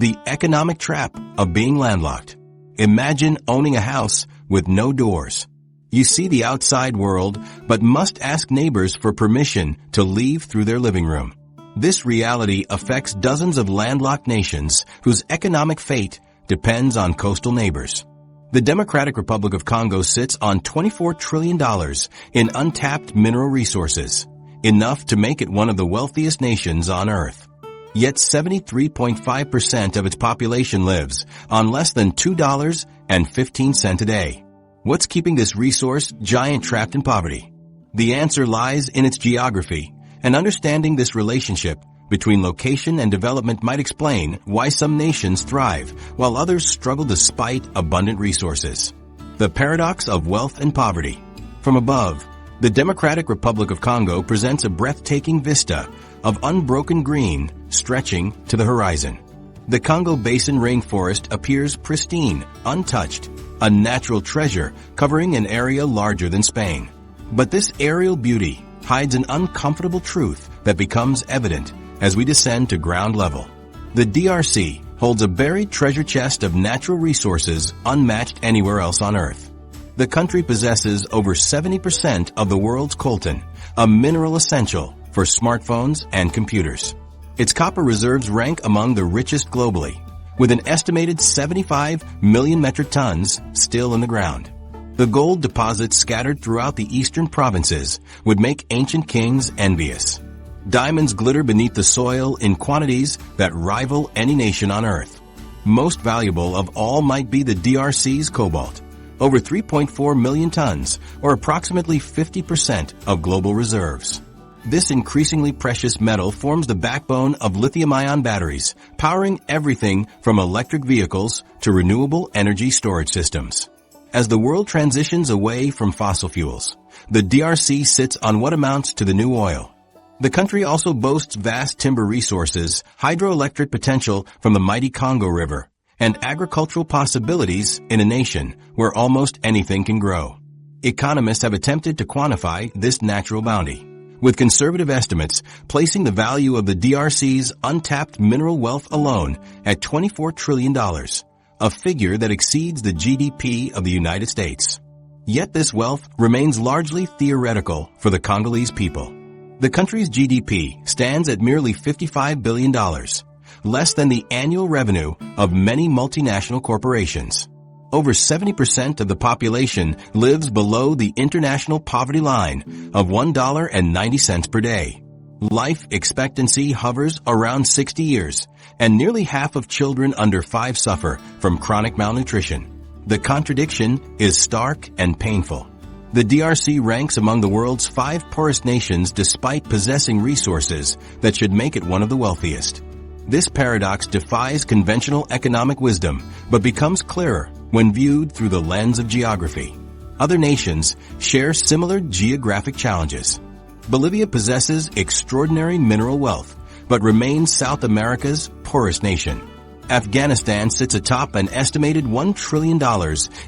The economic trap of being landlocked. Imagine owning a house with no doors. You see the outside world, but must ask neighbors for permission to leave through their living room. This reality affects dozens of landlocked nations whose economic fate depends on coastal neighbors. The Democratic Republic of Congo sits on $24 trillion in untapped mineral resources, enough to make it one of the wealthiest nations on Earth. Yet 73.5% of its population lives on less than $2.15 a day. What's keeping this resource giant trapped in poverty? The answer lies in its geography, and understanding this relationship between location and development might explain why some nations thrive while others struggle despite abundant resources. The paradox of wealth and poverty. From above, the Democratic Republic of Congo presents a breathtaking vista of unbroken green stretching to the horizon. The Congo Basin rainforest appears pristine, untouched, a natural treasure covering an area larger than Spain. But this aerial beauty hides an uncomfortable truth that becomes evident as we descend to ground level. The DRC holds a buried treasure chest of natural resources unmatched anywhere else on Earth. The country possesses over 70% of the world's coltan, a mineral essential for smartphones and computers. Its copper reserves rank among the richest globally, with an estimated 75 million metric tons still in the ground. The gold deposits scattered throughout the eastern provinces would make ancient kings envious. Diamonds glitter beneath the soil in quantities that rival any nation on Earth. Most valuable of all might be the DRC's cobalt, over 3.4 million tons, or approximately 50% of global reserves. This increasingly precious metal forms the backbone of lithium-ion batteries, powering everything from electric vehicles to renewable energy storage systems. As the world transitions away from fossil fuels, the DRC sits on what amounts to the new oil. The country also boasts vast timber resources, hydroelectric potential from the mighty Congo River, and agricultural possibilities in a nation where almost anything can grow. Economists have attempted to quantify this natural bounty, with conservative estimates placing the value of the DRC's untapped mineral wealth alone at $24 trillion, a figure that exceeds the GDP of the United States. Yet this wealth remains largely theoretical for the Congolese people. The country's GDP stands at merely $55 billion, less than the annual revenue of many multinational corporations. Over 70% of the population lives below the international poverty line of $1.90 per day. Life expectancy hovers around 60 years, and nearly half of children under 5 suffer from chronic malnutrition. The contradiction is stark and painful. The DRC ranks among the world's 5 poorest nations despite possessing resources that should make it one of the wealthiest. This paradox defies conventional economic wisdom, but becomes clearer when viewed through the lens of geography. Other nations share similar geographic challenges. Bolivia possesses extraordinary mineral wealth, but remains South America's poorest nation. Afghanistan sits atop an estimated $1 trillion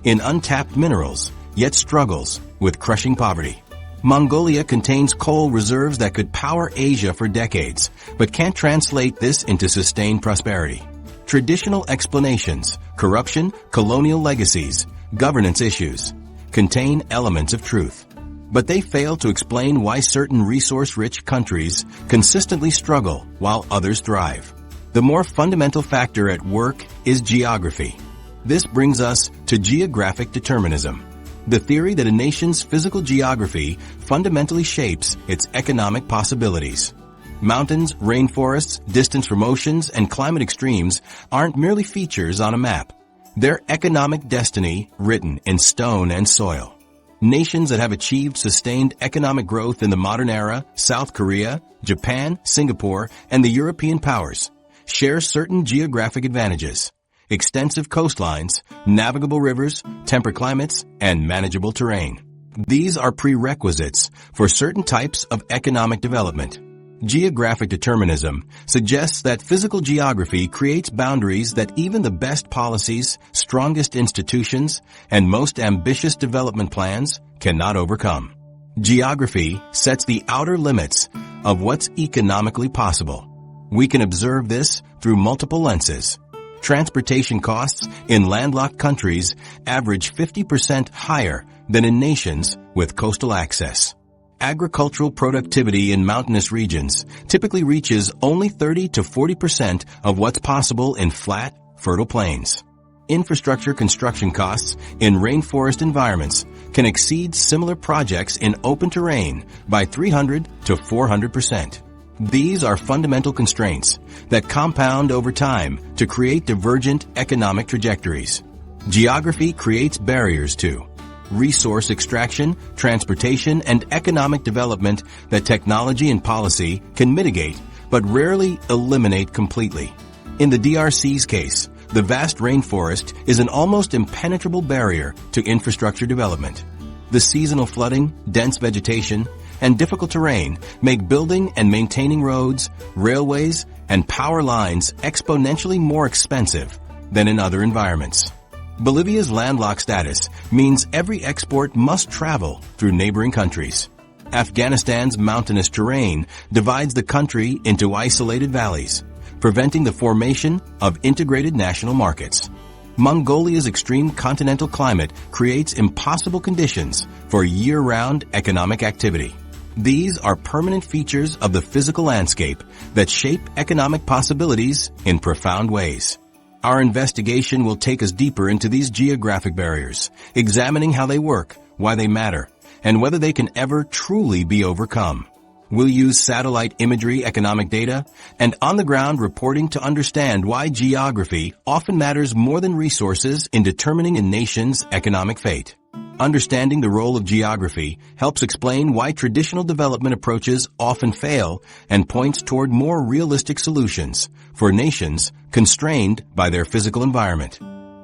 in untapped minerals, yet struggles with crushing poverty. Mongolia contains coal reserves that could power Asia for decades, but can't translate this into sustained prosperity. Traditional explanations, corruption, colonial legacies, governance issues, contain elements of truth. But they fail to explain why certain resource-rich countries consistently struggle while others thrive. The more fundamental factor at work is geography. This brings us to geographic determinism, the theory that a nation's physical geography fundamentally shapes its economic possibilities. Mountains, rainforests, distance from oceans, and climate extremes aren't merely features on a map. They're economic destiny written in stone and soil. Nations that have achieved sustained economic growth in the modern era, South Korea, Japan, Singapore, and the European powers, share certain geographic advantages: extensive coastlines, navigable rivers, temperate climates, and manageable terrain. These are prerequisites for certain types of economic development. Geographic determinism suggests that physical geography creates boundaries that even the best policies, strongest institutions, and most ambitious development plans cannot overcome. Geography sets the outer limits of what's economically possible. We can observe this through multiple lenses: Transportation costs in landlocked countries average 50% higher than in nations with coastal access. Agricultural productivity in mountainous regions typically reaches only 30 to 40% of what's possible in flat, fertile plains. Infrastructure construction costs in rainforest environments can exceed similar projects in open terrain by 300 to 400%. These are fundamental constraints that compound over time to create divergent economic trajectories. Geography creates barriers to resource extraction, transportation, and economic development that technology and policy can mitigate but rarely eliminate completely. In the DRC's case, the vast rainforest is an almost impenetrable barrier to infrastructure development. The seasonal flooding, dense vegetation, and difficult terrain make building and maintaining roads, railways, and power lines exponentially more expensive than in other environments. Bolivia's landlocked status means every export must travel through neighboring countries. Afghanistan's mountainous terrain divides the country into isolated valleys, preventing the formation of integrated national markets. Mongolia's extreme continental climate creates impossible conditions for year-round economic activity. These are permanent features of the physical landscape that shape economic possibilities in profound ways. Our investigation will take us deeper into these geographic barriers, examining how they work, why they matter, and whether they can ever truly be overcome. We'll use satellite imagery, economic data, and on-the-ground reporting to understand why geography often matters more than resources in determining a nation's economic fate. Understanding the role of geography helps explain why traditional development approaches often fail and points toward more realistic solutions for nations constrained by their physical environment.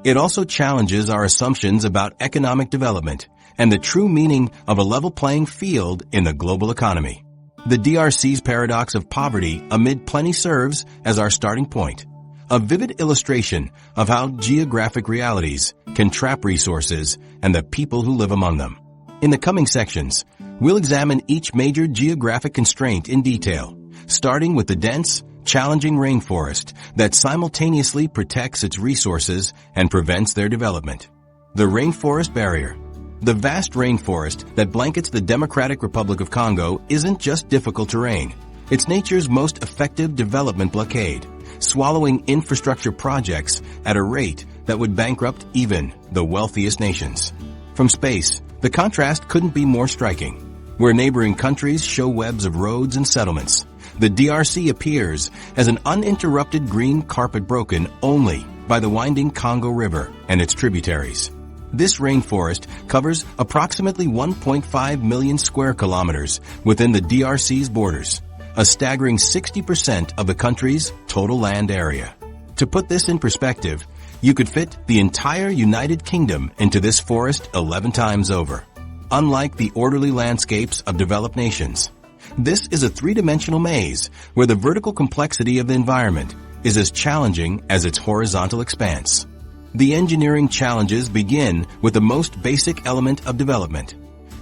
It also challenges our assumptions about economic development and the true meaning of a level playing field in the global economy. The DRC's paradox of poverty amid plenty serves as our starting point, a vivid illustration of how geographic realities can trap resources and the people who live among them. In the coming sections, we'll examine each major geographic constraint in detail, starting with the dense, challenging rainforest that simultaneously protects its resources and prevents their development. The Rainforest Barrier. The vast rainforest that blankets the Democratic Republic of Congo isn't just difficult terrain. It's nature's most effective development blockade, swallowing infrastructure projects at a rate that would bankrupt even the wealthiest nations. From space, the contrast couldn't be more striking. Where neighboring countries show webs of roads and settlements, the DRC appears as an uninterrupted green carpet broken only by the winding Congo River and its tributaries. This rainforest covers approximately 1.5 million square kilometers within the DRC's borders, a staggering 60% of the country's total land area. To put this in perspective, you could fit the entire United Kingdom into this forest 11 times over. Unlike the orderly landscapes of developed nations, this is a three-dimensional maze where the vertical complexity of the environment is as challenging as its horizontal expanse. The engineering challenges begin with the most basic element of development,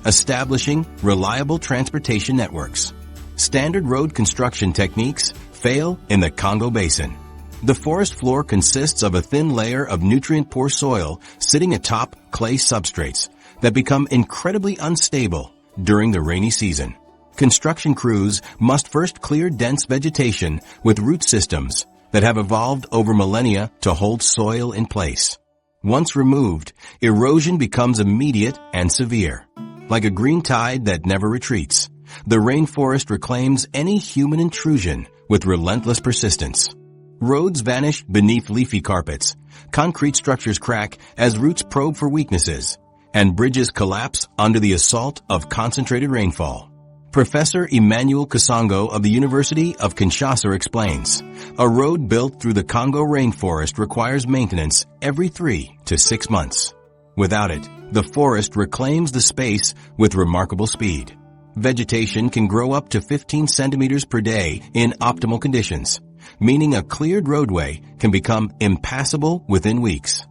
establishing reliable transportation networks. Standard road construction techniques fail in the Congo Basin. The forest floor consists of a thin layer of nutrient-poor soil sitting atop clay substrates that become incredibly unstable during the rainy season. Construction crews must first clear dense vegetation with root systems that have evolved over millennia to hold soil in place. Once removed, erosion becomes immediate and severe. Like a green tide that never retreats, the rainforest reclaims any human intrusion with relentless persistence. Roads vanish beneath leafy carpets, concrete structures crack as roots probe for weaknesses, and bridges collapse under the assault of concentrated rainfall. Professor Emmanuel Kasongo of the University of Kinshasa explains, a road built through the Congo rainforest requires maintenance every 3 to 6 months. Without it, the forest reclaims the space with remarkable speed. Vegetation can grow up to 15 centimeters per day in optimal conditions, meaning a cleared roadway can become impassable within weeks.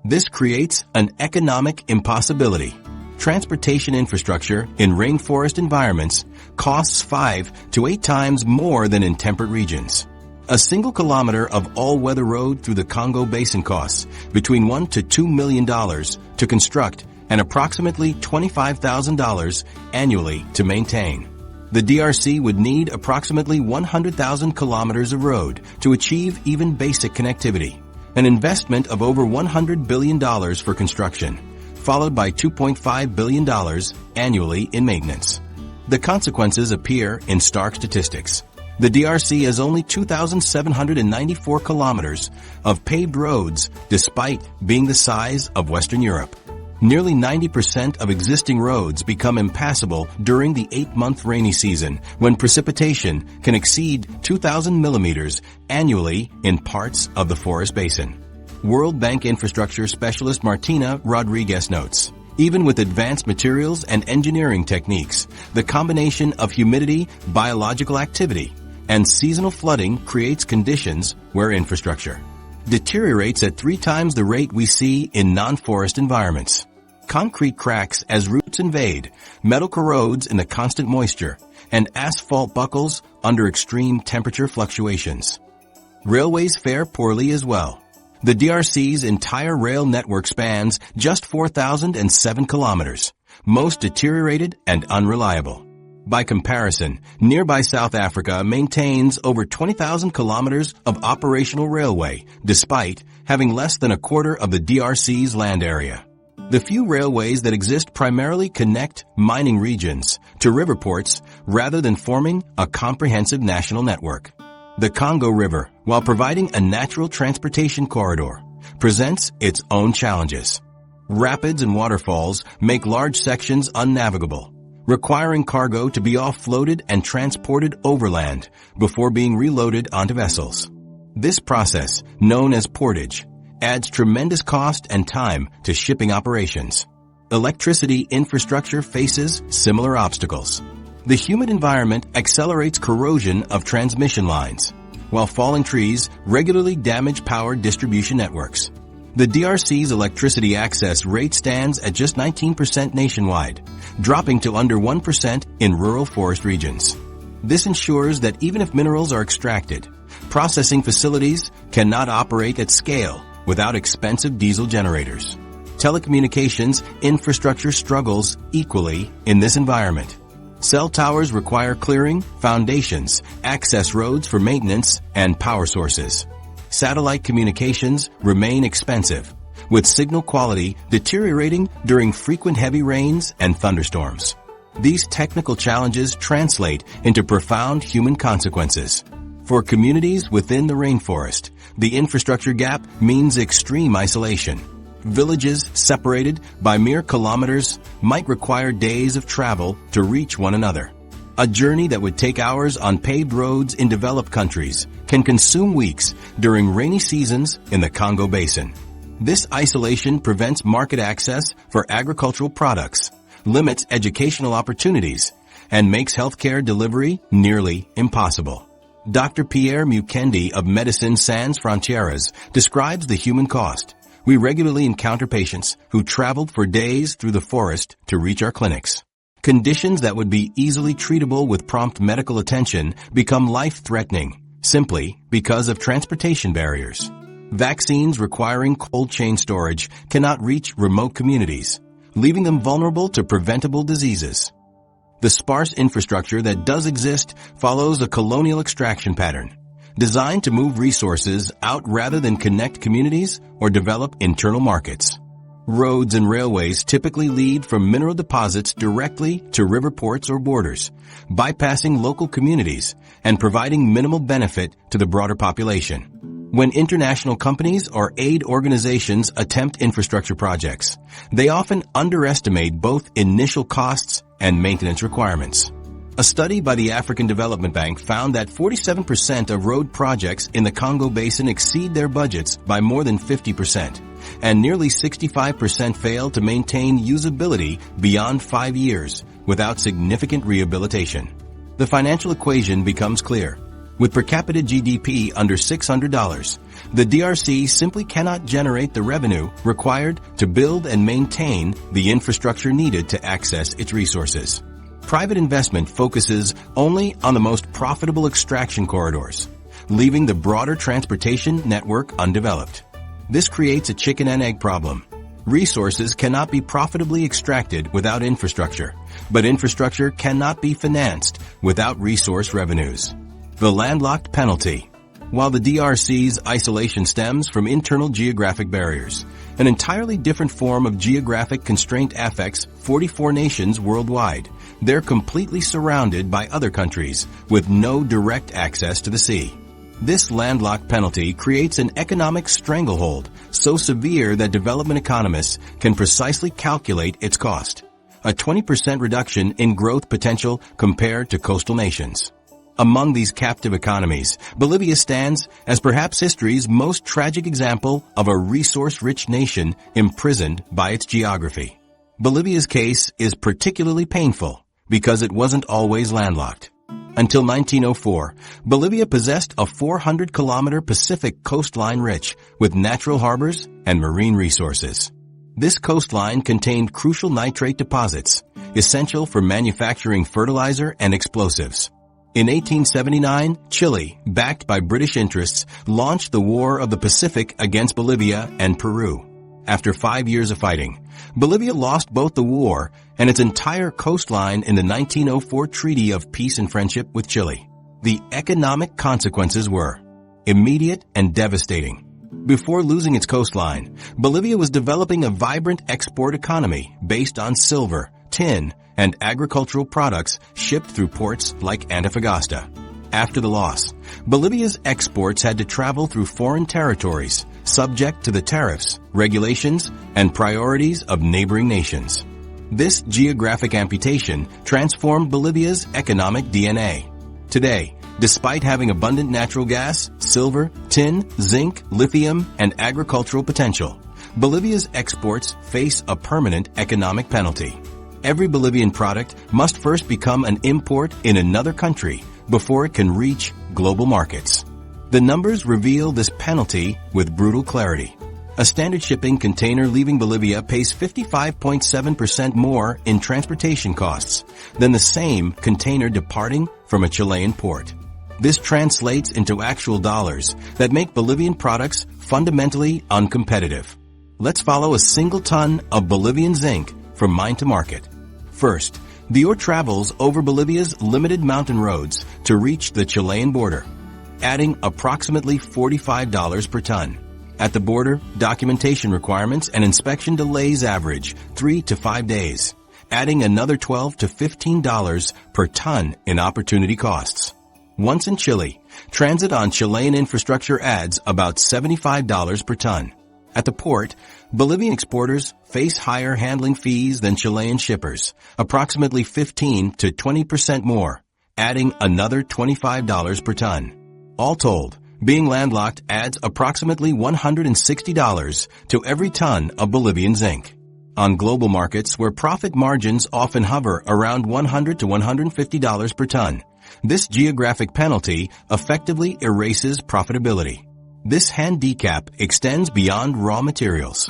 This creates an economic impossibility. Transportation infrastructure in rainforest environments costs 5 to 8 times more than in temperate regions. A single kilometer of all-weather road through the Congo Basin costs between $1 to $2 million to construct and approximately $25,000 annually to maintain. The DRC would need approximately 100,000 kilometers of road to achieve even basic connectivity, an investment of over $100 billion for construction, followed by $2.5 billion annually in maintenance. The consequences appear in stark statistics. The DRC has only 2,794 kilometers of paved roads despite being the size of Western Europe. Nearly 90% of existing roads become impassable during the 8-month rainy season when precipitation can exceed 2,000 millimeters annually in parts of the forest basin. World Bank infrastructure specialist Martina Rodriguez notes, even with advanced materials and engineering techniques, the combination of humidity, biological activity, and seasonal flooding creates conditions where infrastructure deteriorates at 3 times the rate we see in non-forest environments. Concrete cracks as roots invade, metal corrodes in the constant moisture, and asphalt buckles under extreme temperature fluctuations. Railways fare poorly as well. The DRC's entire rail network spans just 4,007 kilometers, most deteriorated and unreliable. By comparison, nearby South Africa maintains over 20,000 kilometers of operational railway, despite having less than a quarter of the DRC's land area. The few railways that exist primarily connect mining regions to river ports rather than forming a comprehensive national network. The Congo River, while providing a natural transportation corridor, presents its own challenges. Rapids and waterfalls make large sections unnavigable, requiring cargo to be offloaded and transported overland before being reloaded onto vessels. This process, known as portage, adds tremendous cost and time to shipping operations. Electricity infrastructure faces similar obstacles. The humid environment accelerates corrosion of transmission lines, while falling trees regularly damage power distribution networks. The DRC's electricity access rate stands at just 19% nationwide, dropping to under 1% in rural forest regions. This ensures that even if minerals are extracted, processing facilities cannot operate at scale without expensive diesel generators. Telecommunications infrastructure struggles equally in this environment. Cell towers require clearing, foundations, access roads for maintenance, and power sources. Satellite communications remain expensive, with signal quality deteriorating during frequent heavy rains and thunderstorms. These technical challenges translate into profound human consequences. For communities within the rainforest, the infrastructure gap means extreme isolation. Villages separated by mere kilometers might require days of travel to reach one another. A journey that would take hours on paved roads in developed countries can consume weeks during rainy seasons in the Congo Basin. This isolation prevents market access for agricultural products, limits educational opportunities, and makes healthcare delivery nearly impossible. Dr. Pierre Mukendi of Médecins Sans Frontières describes the human cost. We regularly encounter patients who traveled for days through the forest to reach our clinics. Conditions that would be easily treatable with prompt medical attention become life-threatening simply because of transportation barriers. Vaccines requiring cold chain storage cannot reach remote communities, leaving them vulnerable to preventable diseases. The sparse infrastructure that does exist follows a colonial extraction pattern, designed to move resources out rather than connect communities or develop internal markets. Roads and railways typically lead from mineral deposits directly to river ports or borders, bypassing local communities and providing minimal benefit to the broader population. When international companies or aid organizations attempt infrastructure projects, they often underestimate both initial costs and maintenance requirements. A study by the African Development Bank found that 47% of road projects in the Congo Basin exceed their budgets by more than 50%, and nearly 65% fail to maintain usability beyond 5 years without significant rehabilitation. The financial equation becomes clear. With per capita GDP under $600, the DRC simply cannot generate the revenue required to build and maintain the infrastructure needed to access its resources. Private investment focuses only on the most profitable extraction corridors, leaving the broader transportation network undeveloped. This creates a chicken and egg problem. Resources cannot be profitably extracted without infrastructure, but infrastructure cannot be financed without resource revenues. The landlocked penalty. While the DRC's isolation stems from internal geographic barriers, an entirely different form of geographic constraint affects 44 nations worldwide. They're completely surrounded by other countries with no direct access to the sea. This landlocked penalty creates an economic stranglehold so severe that development economists can precisely calculate its cost. A 20% reduction in growth potential compared to coastal nations. Among these captive economies, Bolivia stands as perhaps history's most tragic example of a resource-rich nation imprisoned by its geography. Bolivia's case is particularly painful because it wasn't always landlocked. Until 1904, Bolivia possessed a 400-kilometer Pacific coastline rich with natural harbors and marine resources. This coastline contained crucial nitrate deposits, essential for manufacturing fertilizer and explosives. In 1879, Chile, backed by British interests, launched the War of the Pacific against Bolivia and Peru. After 5 years of fighting, Bolivia lost both the war and its entire coastline in the 1904 Treaty of Peace and Friendship with Chile. The economic consequences were immediate and devastating. Before losing its coastline, Bolivia was developing a vibrant export economy based on silver, tin, and agricultural products shipped through ports like Antofagasta. After the loss, Bolivia's exports had to travel through foreign territories, subject to the tariffs, regulations, and priorities of neighboring nations. This geographic amputation transformed Bolivia's economic DNA. Today, despite having abundant natural gas, silver, tin, zinc, lithium, and agricultural potential, Bolivia's exports face a permanent economic penalty. Every Bolivian product must first become an import in another country before it can reach global markets. The numbers reveal this penalty with brutal clarity. A standard shipping container leaving Bolivia pays 55.7% more in transportation costs than the same container departing from a Chilean port. This translates into actual dollars that make Bolivian products fundamentally uncompetitive. Let's follow a single ton of Bolivian zinc from mine to market. First, the ore travels over Bolivia's limited mountain roads to reach the Chilean border, adding approximately $45 per ton. At the border, documentation requirements and inspection delays average 3 to 5 days, adding another $12 to $15 per ton in opportunity costs. Once in Chile, transit on Chilean infrastructure adds about $75 per ton. At the port, Bolivian exporters face higher handling fees than Chilean shippers, approximately 15 to 20% more, adding another $25 per ton. All told, being landlocked adds approximately $160 to every ton of Bolivian zinc. On global markets where profit margins often hover around $100 to $150 per ton, this geographic penalty effectively erases profitability. This handicap extends beyond raw materials.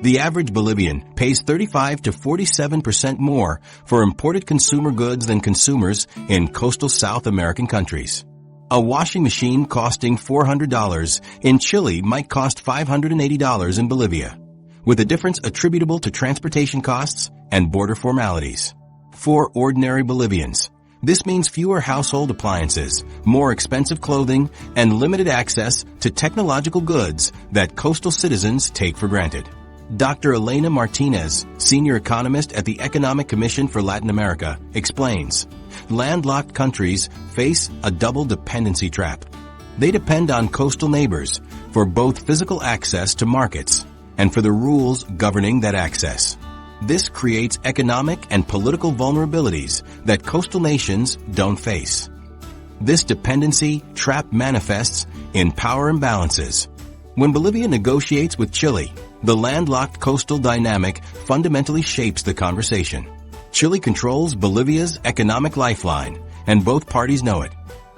The average Bolivian pays 35 to 47% more for imported consumer goods than consumers in coastal South American countries. A washing machine costing $400 in Chile might cost $580 in Bolivia, with the difference attributable to transportation costs and border formalities. For ordinary Bolivians, this means fewer household appliances, more expensive clothing, and limited access to technological goods that coastal citizens take for granted. Dr. Elena Martinez, senior economist at the Economic Commission for Latin America, explains, landlocked countries face a double dependency trap. They depend on coastal neighbors for both physical access to markets and for the rules governing that access. This creates economic and political vulnerabilities that coastal nations don't face. This dependency trap manifests in power imbalances. When Bolivia negotiates with Chile, the landlocked coastal dynamic fundamentally shapes the conversation. Chile controls Bolivia's economic lifeline, and both parties know it.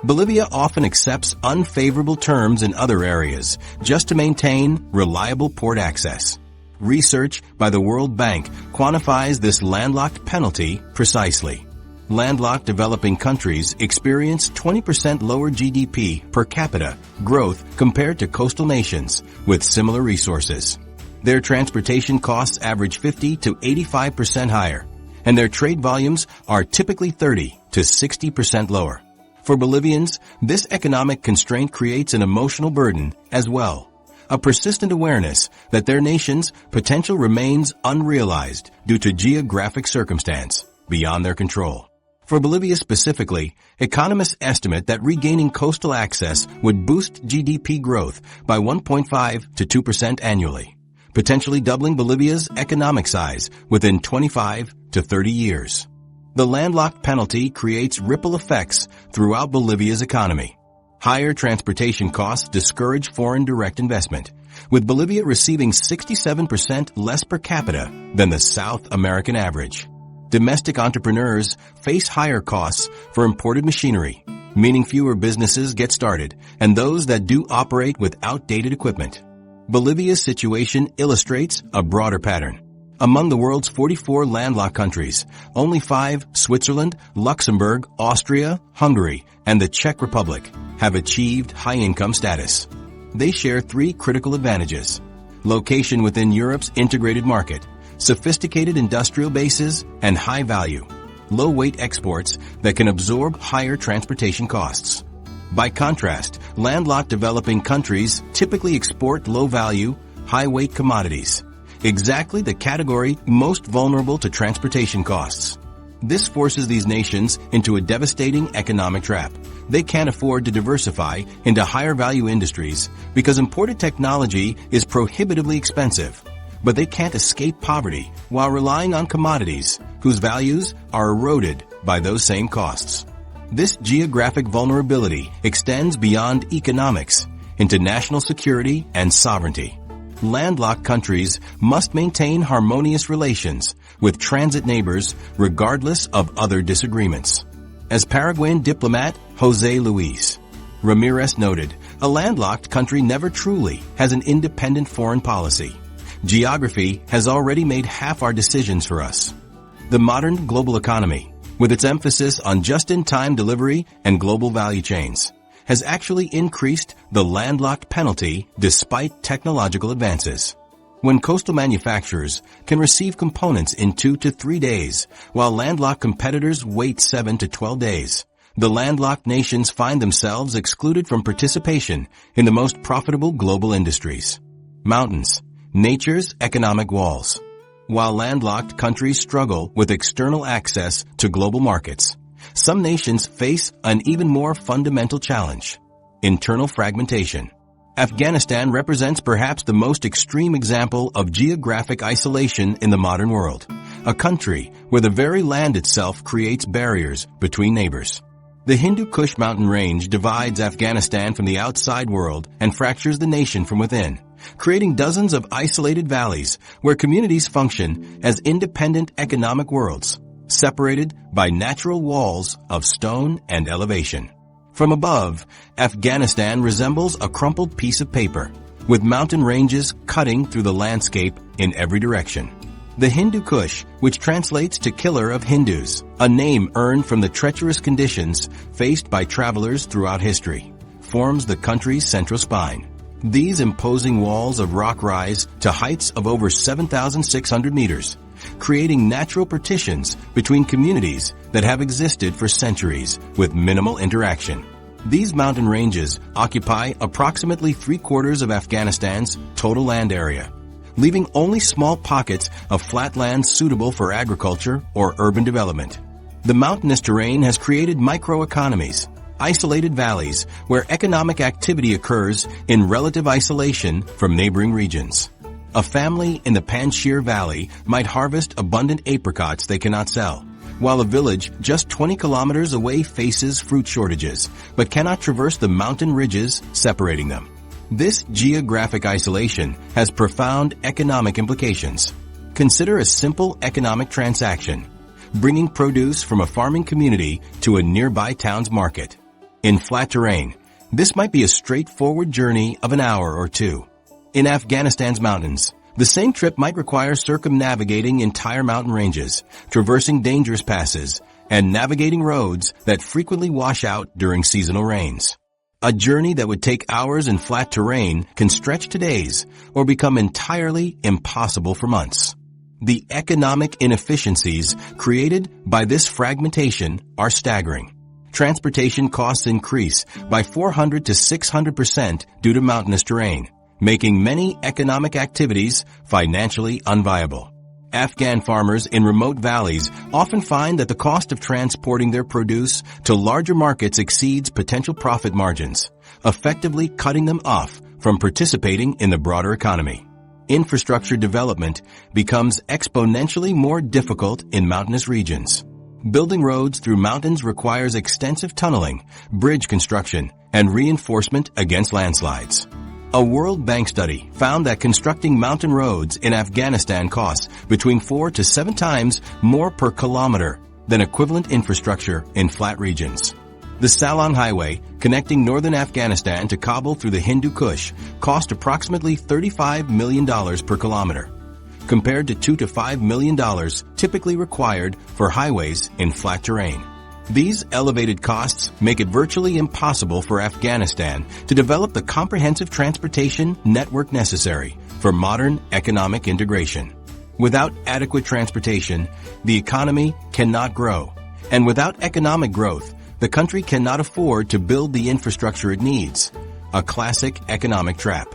Bolivia often accepts unfavorable terms in other areas just to maintain reliable port access. Research by the World Bank quantifies this landlocked penalty precisely. Landlocked developing countries experience 20% lower GDP per capita growth compared to coastal nations with similar resources. Their transportation costs average 50 to 85% higher, and their trade volumes are typically 30 to 60% lower. For Bolivians, this economic constraint creates an emotional burden as well, a persistent awareness that their nation's potential remains unrealized due to geographic circumstance beyond their control. For Bolivia specifically, economists estimate that regaining coastal access would boost GDP growth by 1.5 to 2% annually, potentially doubling Bolivia's economic size within 25 to 30 years. The landlocked penalty creates ripple effects throughout Bolivia's economy. Higher transportation costs discourage foreign direct investment, with Bolivia receiving 67% less per capita than the South American average. Domestic entrepreneurs face higher costs for imported machinery, meaning fewer businesses get started, and those that do operate with outdated equipment. Bolivia's situation illustrates a broader pattern. Among the world's 44 landlocked countries, only 5, Switzerland, Luxembourg, Austria, Hungary, and the Czech Republic, have achieved high-income status. They share 3 critical advantages: location within Europe's integrated market, sophisticated industrial bases, and high-value, low-weight exports that can absorb higher transportation costs. By contrast, landlocked developing countries typically export low-value, high-weight commodities, exactly the category most vulnerable to transportation costs. This forces these nations into a devastating economic trap. They can't afford to diversify into higher-value industries because imported technology is prohibitively expensive. But they can't escape poverty while relying on commodities whose values are eroded by those same costs. This geographic vulnerability extends beyond economics into national security and sovereignty. Landlocked countries must maintain harmonious relations with transit neighbors regardless of other disagreements. As Paraguayan diplomat José Luis Ramirez noted, a landlocked country never truly has an independent foreign policy. Geography has already made half our decisions for us. The modern global economy, with its emphasis on just-in-time delivery and global value chains, has actually increased the landlocked penalty despite technological advances. When coastal manufacturers can receive components in 2 to 3 days, while landlocked competitors wait 7 to 12 days, the landlocked nations find themselves excluded from participation in the most profitable global industries. Mountains, nature's economic walls. While landlocked countries struggle with external access to global markets, some nations face an even more fundamental challenge: internal fragmentation. Afghanistan represents perhaps the most extreme example of geographic isolation in the modern world, a country where the very land itself creates barriers between neighbors. The Hindu Kush mountain range divides Afghanistan from the outside world and fractures the nation from within, creating dozens of isolated valleys where communities function as independent economic worlds, separated by natural walls of stone and elevation. From above, Afghanistan resembles a crumpled piece of paper, with mountain ranges cutting through the landscape in every direction. The Hindu Kush, which translates to killer of Hindus, a name earned from the treacherous conditions faced by travelers throughout history, forms the country's central spine. These imposing walls of rock rise to heights of over 7,600 meters, creating natural partitions between communities that have existed for centuries with minimal interaction. These mountain ranges occupy approximately 3/4 of Afghanistan's total land area, leaving only small pockets of flat land suitable for agriculture or urban development. The mountainous terrain has created microeconomies, isolated valleys where economic activity occurs in relative isolation from neighboring regions. A family in the Panjshir Valley might harvest abundant apricots they cannot sell, while a village just 20 kilometers away faces fruit shortages, but cannot traverse the mountain ridges separating them. This geographic isolation has profound economic implications. Consider a simple economic transaction: bringing produce from a farming community to a nearby town's market. In flat terrain, this might be a straightforward journey of an hour or two. In Afghanistan's mountains, the same trip might require circumnavigating entire mountain ranges, traversing dangerous passes, and navigating roads that frequently wash out during seasonal rains. A journey that would take hours in flat terrain can stretch to days or become entirely impossible for months. The economic inefficiencies created by this fragmentation are staggering. Transportation costs increase by 400 to 600% due to mountainous terrain, making many economic activities financially unviable. Afghan farmers in remote valleys often find that the cost of transporting their produce to larger markets exceeds potential profit margins, effectively cutting them off from participating in the broader economy. Infrastructure development becomes exponentially more difficult in mountainous regions. Building roads through mountains requires extensive tunneling, bridge construction, and reinforcement against landslides. A World Bank study found that constructing mountain roads in Afghanistan costs between 4 to 7 times more per kilometer than equivalent infrastructure in flat regions. The Salong Highway, connecting northern Afghanistan to Kabul through the Hindu Kush, cost approximately $35 million per kilometer, compared to $2 to $5 million typically required for highways in flat terrain. These elevated costs make it virtually impossible for Afghanistan to develop the comprehensive transportation network necessary for modern economic integration. Without adequate transportation, the economy cannot grow. And without economic growth, the country cannot afford to build the infrastructure it needs, a classic economic trap.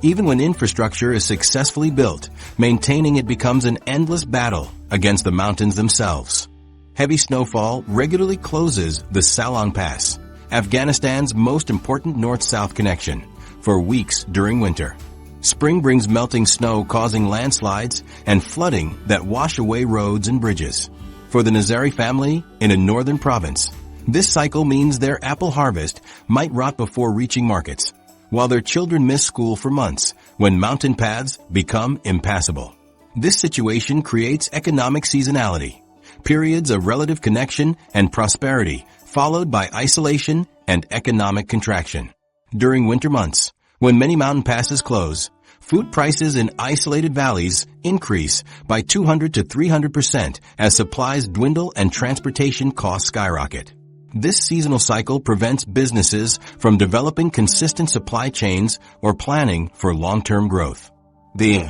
Even when infrastructure is successfully built, maintaining it becomes an endless battle against the mountains themselves. Heavy snowfall regularly closes the Salong Pass, Afghanistan's most important north-south connection, for weeks during winter. Spring brings melting snow causing landslides and flooding that wash away roads and bridges. For the Nazari family in a northern province, this cycle means their apple harvest might rot before reaching markets, while their children miss school for months when mountain paths become impassable. This situation creates economic seasonality, periods of relative connection and prosperity, followed by isolation and economic contraction. During winter months, when many mountain passes close, food prices in isolated valleys increase by 200 to 300% as supplies dwindle and transportation costs skyrocket. This seasonal cycle prevents businesses from developing consistent supply chains or planning for long-term growth. The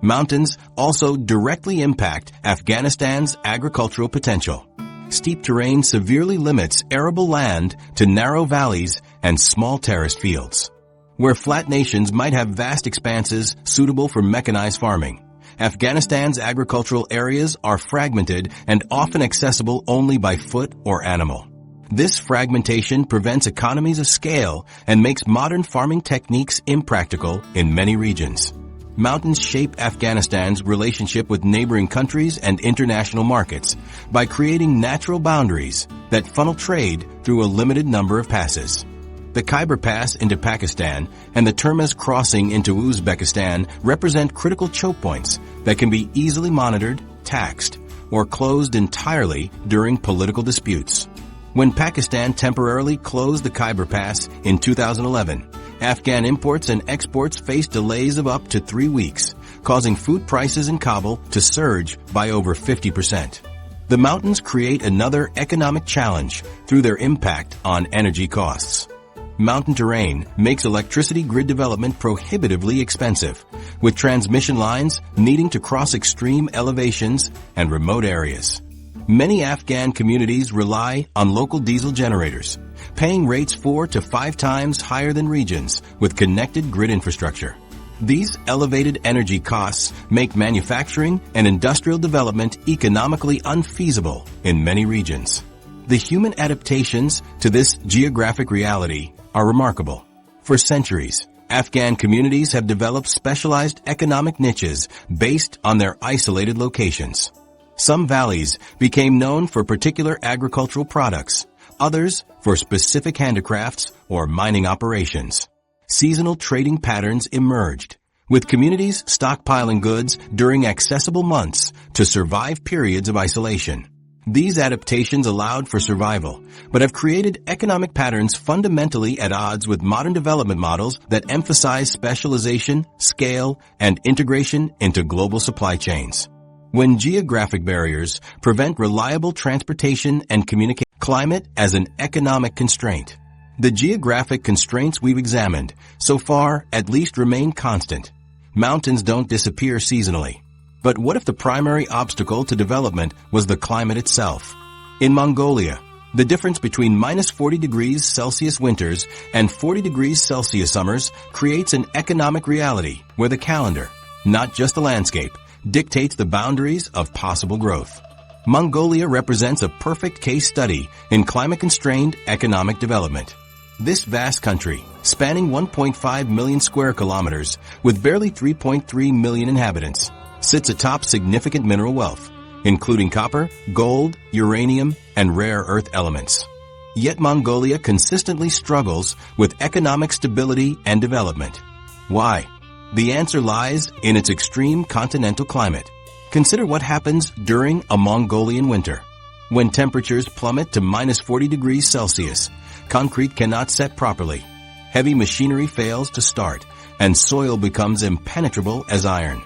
mountains also directly impact Afghanistan's agricultural potential. Steep terrain severely limits arable land to narrow valleys and small terraced fields. Where flat nations might have vast expanses suitable for mechanized farming, Afghanistan's agricultural areas are fragmented and often accessible only by foot or animal. This fragmentation prevents economies of scale and makes modern farming techniques impractical in many regions. Mountains shape Afghanistan's relationship with neighboring countries and international markets by creating natural boundaries that funnel trade through a limited number of passes. The Khyber Pass into Pakistan and the Termez crossing into Uzbekistan represent critical choke points that can be easily monitored, taxed, or closed entirely during political disputes. When Pakistan temporarily closed the Khyber Pass in 2011, Afghan imports and exports faced delays of up to 3 weeks, causing food prices in Kabul to surge by over 50%. The mountains create another economic challenge through their impact on energy costs. Mountain terrain makes electricity grid development prohibitively expensive, with transmission lines needing to cross extreme elevations and remote areas. Many Afghan communities rely on local diesel generators, paying rates 4 to 5 times higher than regions with connected grid infrastructure. These elevated energy costs make manufacturing and industrial development economically unfeasible in many regions. The human adaptations to this geographic reality are remarkable. For centuries, Afghan communities have developed specialized economic niches based on their isolated locations. Some valleys became known for particular agricultural products, others for specific handicrafts or mining operations. Seasonal trading patterns emerged, with communities stockpiling goods during accessible months to survive periods of isolation. These adaptations allowed for survival, but have created economic patterns fundamentally at odds with modern development models that emphasize specialization, scale, and integration into global supply chains. When geographic barriers prevent reliable transportation and communication. Climate as an economic constraint. The geographic constraints we've examined so far at least remain constant. Mountains don't disappear seasonally. But what if the primary obstacle to development was the climate itself? In Mongolia, the difference between minus 40 degrees Celsius winters and 40 degrees Celsius summers creates an economic reality where the calendar, not just the landscape, dictates the boundaries of possible growth. Mongolia represents a perfect case study in climate-constrained economic development. This vast country, spanning 1.5 million square kilometers with barely 3.3 million inhabitants, sits atop significant mineral wealth, including copper, gold, uranium, and rare earth elements. Yet Mongolia consistently struggles with economic stability and development. Why? The answer lies in its extreme continental climate. Consider what happens during a Mongolian winter. When temperatures plummet to minus 40 degrees Celsius, concrete cannot set properly. Heavy machinery fails to start, and soil becomes impenetrable as iron.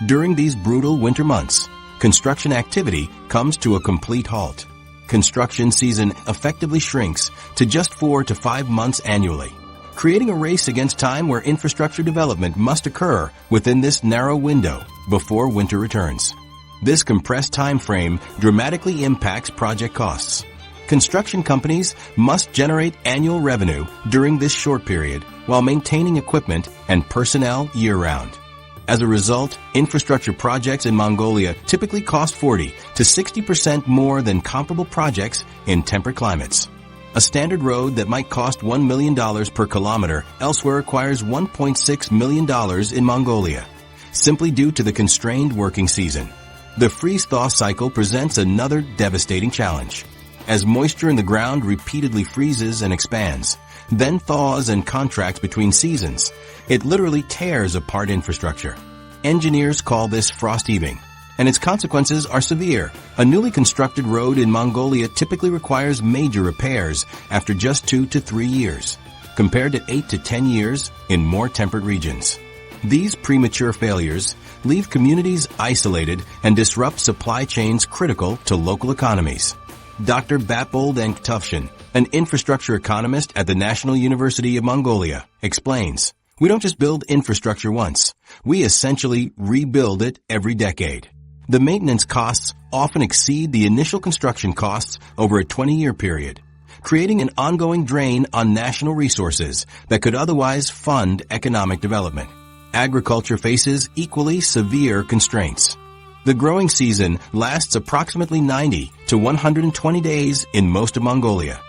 During these brutal winter months, construction activity comes to a complete halt. Construction season effectively shrinks to just 4 to 5 months annually, creating a race against time where infrastructure development must occur within this narrow window before winter returns. This compressed time frame dramatically impacts project costs. Construction companies must generate annual revenue during this short period while maintaining equipment and personnel year-round. As a result, infrastructure projects in Mongolia typically cost 40 to 60% more than comparable projects in temperate climates. A standard road that might cost $1 million per kilometer elsewhere requires $1.6 million in Mongolia, simply due to the constrained working season. The freeze-thaw cycle presents another devastating challenge. As moisture in the ground repeatedly freezes and expands, then thaws and contracts between seasons, it literally tears apart infrastructure. Engineers call this frost heaving, and its consequences are severe. A newly constructed road in Mongolia typically requires major repairs after just 2 to 3 years, compared to 8 to 10 years in more temperate regions. These premature failures leave communities isolated and disrupt supply chains critical to local economies. Dr. Batbold Enkhtufshin, an infrastructure economist at the National University of Mongolia, explains, "We don't just build infrastructure once. We essentially rebuild it every decade. The maintenance costs often exceed the initial construction costs over a 20-year period, creating an ongoing drain on national resources that could otherwise fund economic development. Agriculture faces equally severe constraints. The growing season lasts approximately 90 to 120 days in most of Mongolia,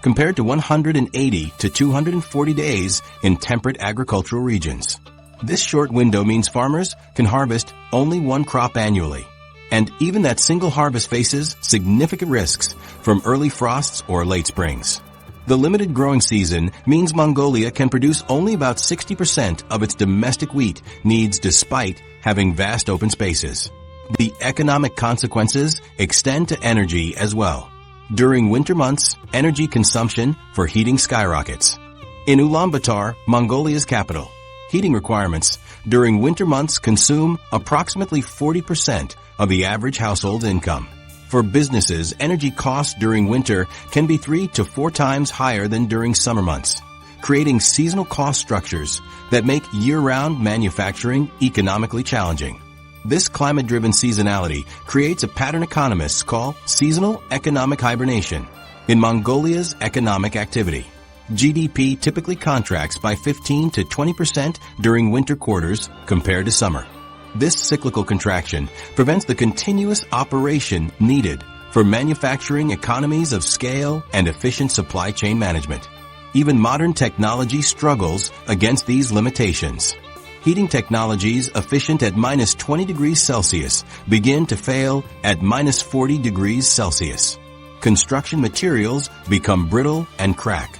compared to 180 to 240 days in temperate agricultural regions. This short window means farmers can harvest only one crop annually, and even that single harvest faces significant risks from early frosts or late springs. The limited growing season means Mongolia can produce only about 60% of its domestic wheat needs despite having vast open spaces. The economic consequences extend to energy as well. During winter months, energy consumption for heating skyrockets. In Ulaanbaatar, Mongolia's capital, heating requirements during winter months consume approximately 40% of the average household income. For businesses, energy costs during winter can be 3 to 4 times higher than during summer months, creating seasonal cost structures that make year-round manufacturing economically challenging. This climate-driven seasonality creates a pattern economists call seasonal economic hibernation. In Mongolia's economic activity, GDP typically contracts by 15 to 20% during winter quarters compared to summer. This cyclical contraction prevents the continuous operation needed for manufacturing economies of scale and efficient supply chain management. Even modern technology struggles against these limitations. Heating technologies efficient at minus 20 degrees Celsius begin to fail at minus 40 degrees Celsius. Construction materials become brittle and crack.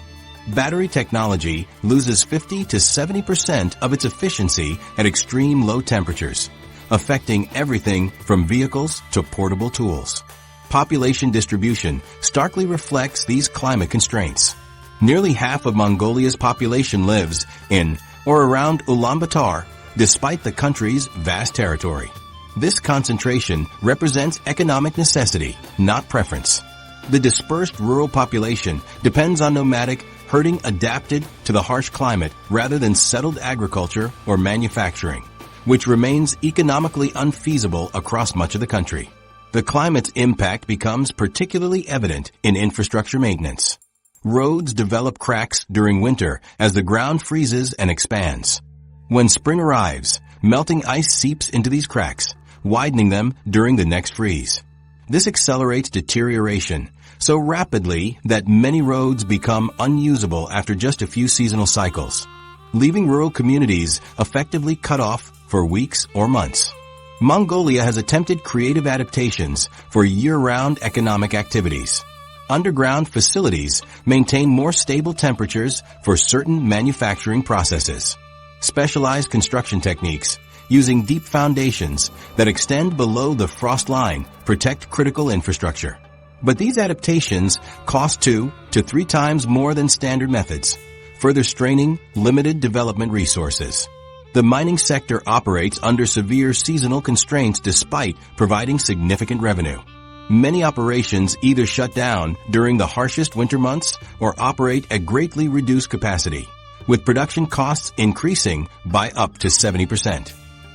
Battery technology loses 50 to 70% of its efficiency at extreme low temperatures, affecting everything from vehicles to portable tools. Population distribution starkly reflects these climate constraints. Nearly half of Mongolia's population lives in or around Ulaanbaatar, despite the country's vast territory. This concentration represents economic necessity, not preference. The dispersed rural population depends on nomadic, herding adapted to the harsh climate rather than settled agriculture or manufacturing, which remains economically unfeasible across much of the country. The climate's impact becomes particularly evident in infrastructure maintenance. Roads develop cracks during winter as the ground freezes and expands. When spring arrives, melting ice seeps into these cracks, widening them during the next freeze. This accelerates deterioration so rapidly that many roads become unusable after just a few seasonal cycles, leaving rural communities effectively cut off for weeks or months. Mongolia has attempted creative adaptations for year-round economic activities. Underground facilities maintain more stable temperatures for certain manufacturing processes. Specialized construction techniques using deep foundations that extend below the frost line protect critical infrastructure. But these adaptations cost 2 to 3 times more than standard methods, further straining limited development resources. The mining sector operates under severe seasonal constraints despite providing significant revenue. Many operations either shut down during the harshest winter months or operate at greatly reduced capacity, with production costs increasing by up to 70%.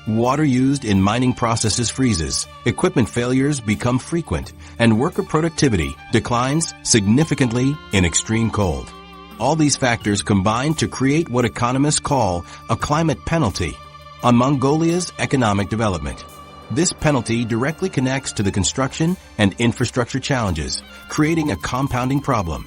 Water used in mining processes freezes, equipment failures become frequent, and worker productivity declines significantly in extreme cold. All these factors combine to create what economists call a climate penalty on Mongolia's economic development. This penalty directly connects to the construction and infrastructure challenges, creating a compounding problem.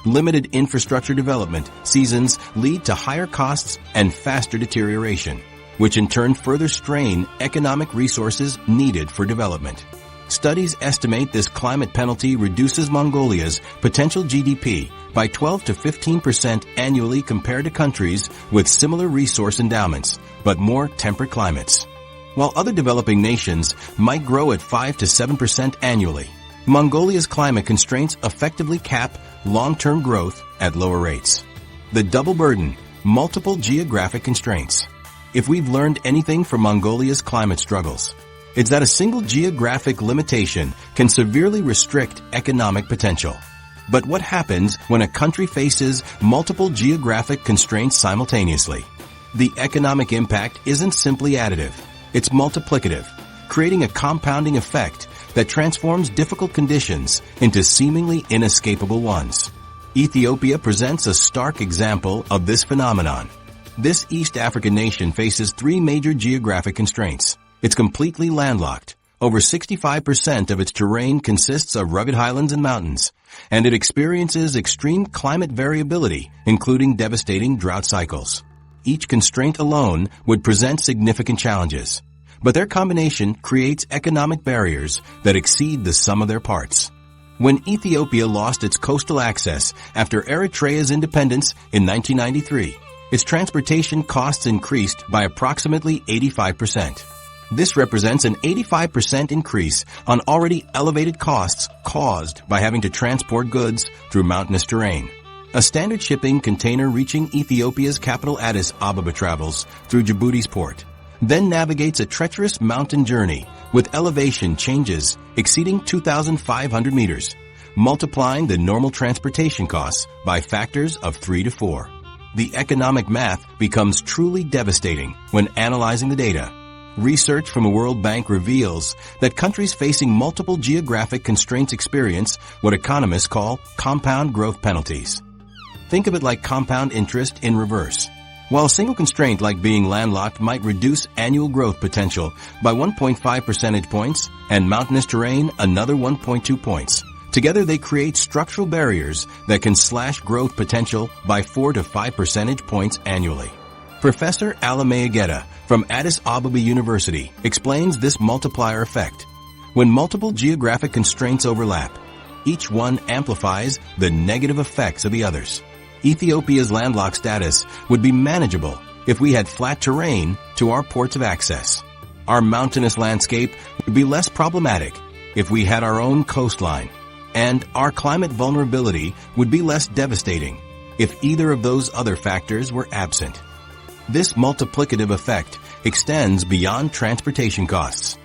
Limited infrastructure development seasons lead to higher costs and faster deterioration, which in turn further strain economic resources needed for development. Studies estimate this climate penalty reduces Mongolia's potential GDP by 12 to 15% annually compared to countries with similar resource endowments, but more temperate climates. While other developing nations might grow at 5 to 7% annually, Mongolia's climate constraints effectively cap long-term growth at lower rates. The double burden, multiple geographic constraints. If we've learned anything from Mongolia's climate struggles, it's that a single geographic limitation can severely restrict economic potential. But what happens when a country faces multiple geographic constraints simultaneously? The economic impact isn't simply additive. It's multiplicative, creating a compounding effect that transforms difficult conditions into seemingly inescapable ones. Ethiopia presents a stark example of this phenomenon. This East African nation faces 3 major geographic constraints. It's completely landlocked. Over 65% of its terrain consists of rugged highlands and mountains, and it experiences extreme climate variability, including devastating drought cycles. Each constraint alone would present significant challenges, but their combination creates economic barriers that exceed the sum of their parts. When Ethiopia lost its coastal access after Eritrea's independence in 1993, its transportation costs increased by approximately 85%. This represents an 85% increase on already elevated costs caused by having to transport goods through mountainous terrain. A standard shipping container reaching Ethiopia's capital Addis Ababa travels through Djibouti's port, then navigates a treacherous mountain journey with elevation changes exceeding 2,500 meters, multiplying the normal transportation costs by factors of 3 to 4. The economic math becomes truly devastating when analyzing the data. Research from the World Bank reveals that countries facing multiple geographic constraints experience what economists call compound growth penalties. Think of it like compound interest in reverse. While a single constraint like being landlocked might reduce annual growth potential by 1.5 percentage points and mountainous terrain another 1.2 points, together they create structural barriers that can slash growth potential by 4 to 5 percentage points annually. Professor Alamea Geta from Addis Ababa University explains this multiplier effect. When multiple geographic constraints overlap, each one amplifies the negative effects of the others. Ethiopia's landlocked status would be manageable if we had flat terrain to our ports of access. Our mountainous landscape would be less problematic if we had our own coastline, and our climate vulnerability would be less devastating if either of those other factors were absent. This multiplicative effect extends beyond transportation costs.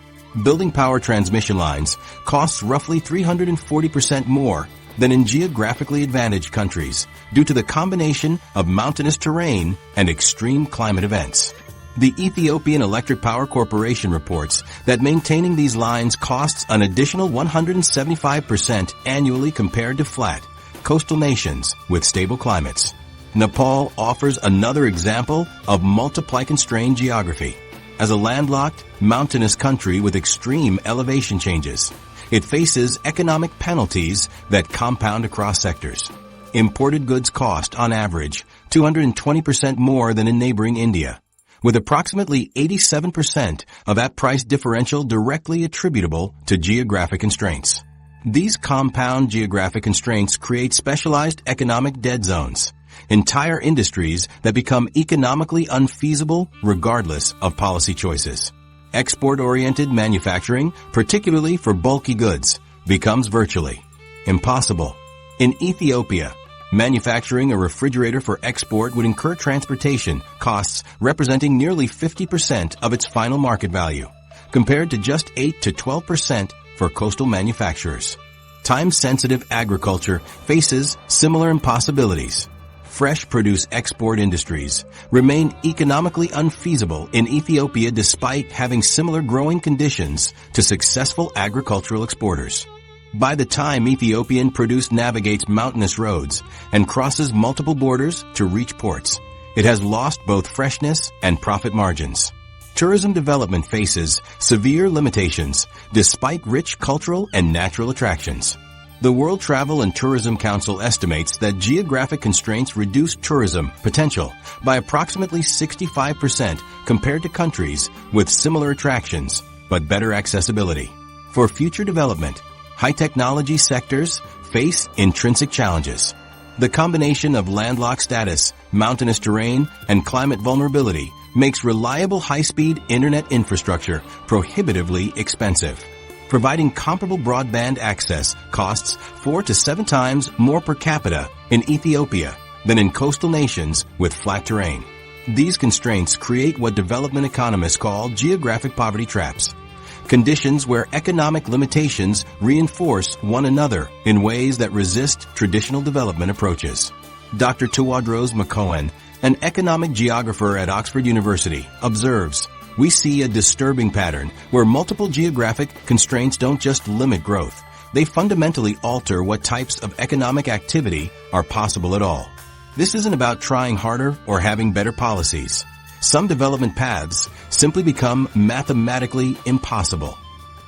Building power transmission lines costs roughly 340% more than in geographically advantaged countries due to the combination of mountainous terrain and extreme climate events. The Ethiopian Electric Power Corporation reports that maintaining these lines costs an additional 175% annually compared to flat, coastal nations with stable climates. Nepal offers another example of multiply-constrained geography. As a landlocked, mountainous country with extreme elevation changes, it faces economic penalties that compound across sectors. Imported goods cost, on average, 220% more than in neighboring India, with approximately 87% of that price differential directly attributable to geographic constraints. These compound geographic constraints create specialized economic dead zones, entire industries that become economically unfeasible regardless of policy choices. Export-oriented manufacturing, particularly for bulky goods, becomes virtually impossible. In Ethiopia, manufacturing a refrigerator for export would incur transportation costs representing nearly 50% of its final market value, compared to just 8 to 12% for coastal manufacturers. Time-sensitive agriculture faces similar impossibilities. Fresh produce export industries remain economically unfeasible in Ethiopia despite having similar growing conditions to successful agricultural exporters. By the time Ethiopian produce navigates mountainous roads and crosses multiple borders to reach ports, it has lost both freshness and profit margins. Tourism development faces severe limitations despite rich cultural and natural attractions. The World Travel and Tourism Council estimates that geographic constraints reduce tourism potential by approximately 65% compared to countries with similar attractions but better accessibility. For future development, high-technology sectors face intrinsic challenges. The combination of landlocked status, mountainous terrain, and climate vulnerability makes reliable high-speed internet infrastructure prohibitively expensive. Providing comparable broadband access costs 4 to 7 times more per capita in Ethiopia than in coastal nations with flat terrain. These constraints create what development economists call geographic poverty traps, conditions where economic limitations reinforce one another in ways that resist traditional development approaches. Dr. Tawadros McCohen, an economic geographer at Oxford University, observes, "We see a disturbing pattern where multiple geographic constraints don't just limit growth. They fundamentally alter what types of economic activity are possible at all. This isn't about trying harder or having better policies. Some development paths simply become mathematically impossible.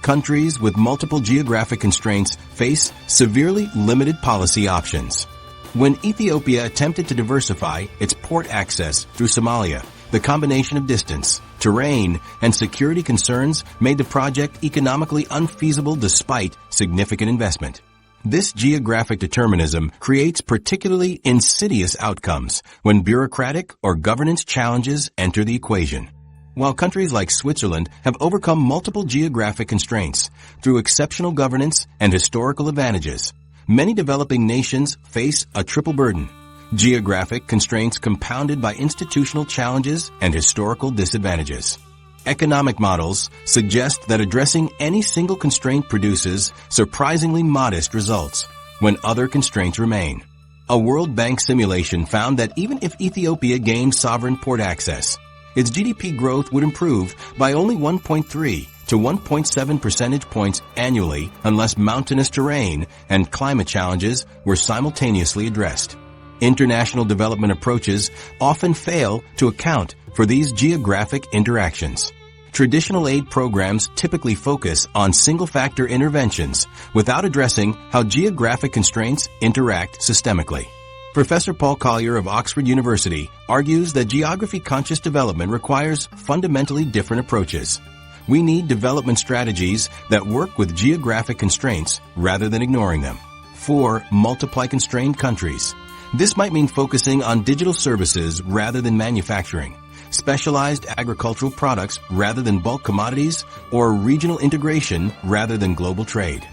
Countries with multiple geographic constraints face severely limited policy options." When Ethiopia attempted to diversify its port access through Somalia, the combination of distance, terrain, and security concerns made the project economically unfeasible despite significant investment. This geographic determinism creates particularly insidious outcomes when bureaucratic or governance challenges enter the equation. While countries like Switzerland have overcome multiple geographic constraints through exceptional governance and historical advantages, many developing nations face a triple burden: geographic constraints compounded by institutional challenges and historical disadvantages. Economic models suggest that addressing any single constraint produces surprisingly modest results when other constraints remain. A World Bank simulation found that even if Ethiopia gained sovereign port access, its GDP growth would improve by only 1.3 to 1.7 percentage points annually unless mountainous terrain and climate challenges were simultaneously addressed. International development approaches often fail to account for these geographic interactions. Traditional aid programs typically focus on single-factor interventions without addressing how geographic constraints interact systemically. Professor Paul Collier of Oxford University argues that geography-conscious development requires fundamentally different approaches. We need development strategies that work with geographic constraints rather than ignoring them. For multiply-constrained countries, this might mean focusing on digital services rather than manufacturing, specialized agricultural products rather than bulk commodities, or regional integration rather than global trade.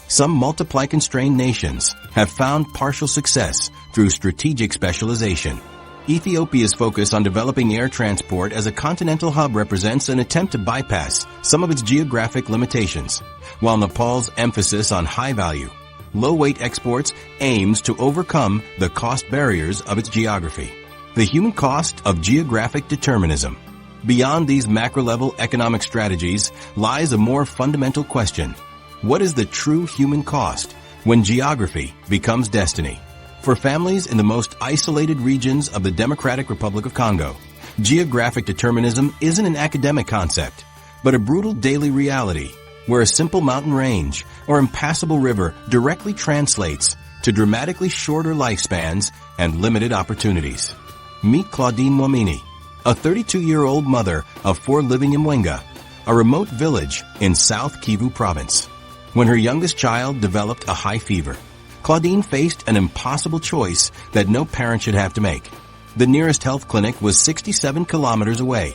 Some multiply-constrained nations have found partial success through strategic specialization. Ethiopia's focus on developing air transport as a continental hub represents an attempt to bypass some of its geographic limitations, while Nepal's emphasis on high-value, low-weight exports aims to overcome the cost barriers of its geography. The human cost of geographic determinism. Beyond these macro-level economic strategies lies a more fundamental question. What is the true human cost when geography becomes destiny? For families in the most isolated regions of the Democratic Republic of Congo, geographic determinism isn't an academic concept, but a brutal daily reality where a simple mountain range or impassable river directly translates to dramatically shorter lifespans and limited opportunities. Meet Claudine Mwamini, a 32-year-old mother of 4 living in Mwenga, a remote village in South Kivu province. When her youngest child developed a high fever, Claudine faced an impossible choice that no parent should have to make. The nearest health clinic was 67 kilometers away,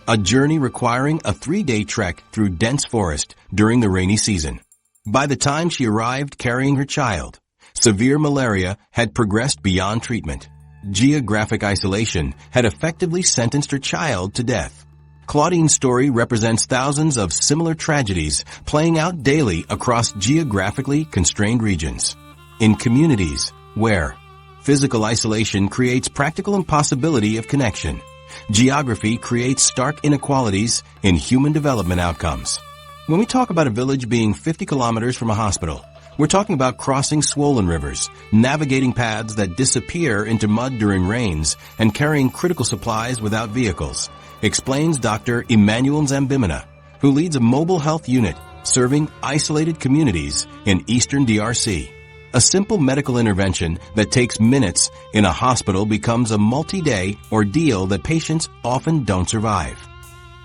a journey requiring a 3-day trek through dense forest during the rainy season. By the time she arrived carrying her child, severe malaria had progressed beyond treatment. Geographic isolation had effectively sentenced her child to death. Claudine's story represents thousands of similar tragedies playing out daily across geographically constrained regions. In communities where physical isolation creates practical impossibility of connection, geography creates stark inequalities in human development outcomes. When we talk about a village being 50 kilometers from a hospital, we're talking about crossing swollen rivers, navigating paths that disappear into mud during rains, and carrying critical supplies without vehicles, explains Dr. Emmanuel Nzambimana, who leads a mobile health unit serving isolated communities in eastern DRC. A simple medical intervention that takes minutes in a hospital becomes a multi-day ordeal that patients often don't survive.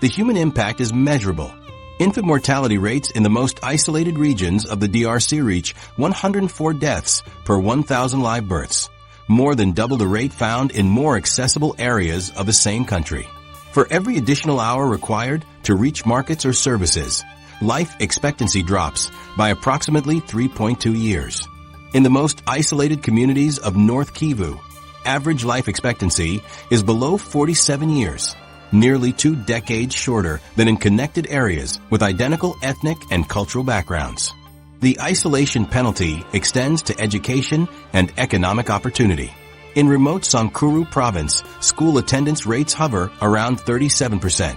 The human impact is measurable. Infant mortality rates in the most isolated regions of the DRC reach 104 deaths per 1,000 live births, more than double the rate found in more accessible areas of the same country. For every additional hour required to reach markets or services, life expectancy drops by approximately 3.2 years. In the most isolated communities of North Kivu, average life expectancy is below 47 years, nearly 2 decades shorter than in connected areas with identical ethnic and cultural backgrounds. The isolation penalty extends to education and economic opportunity. In remote Sankuru province, school attendance rates hover around 37%,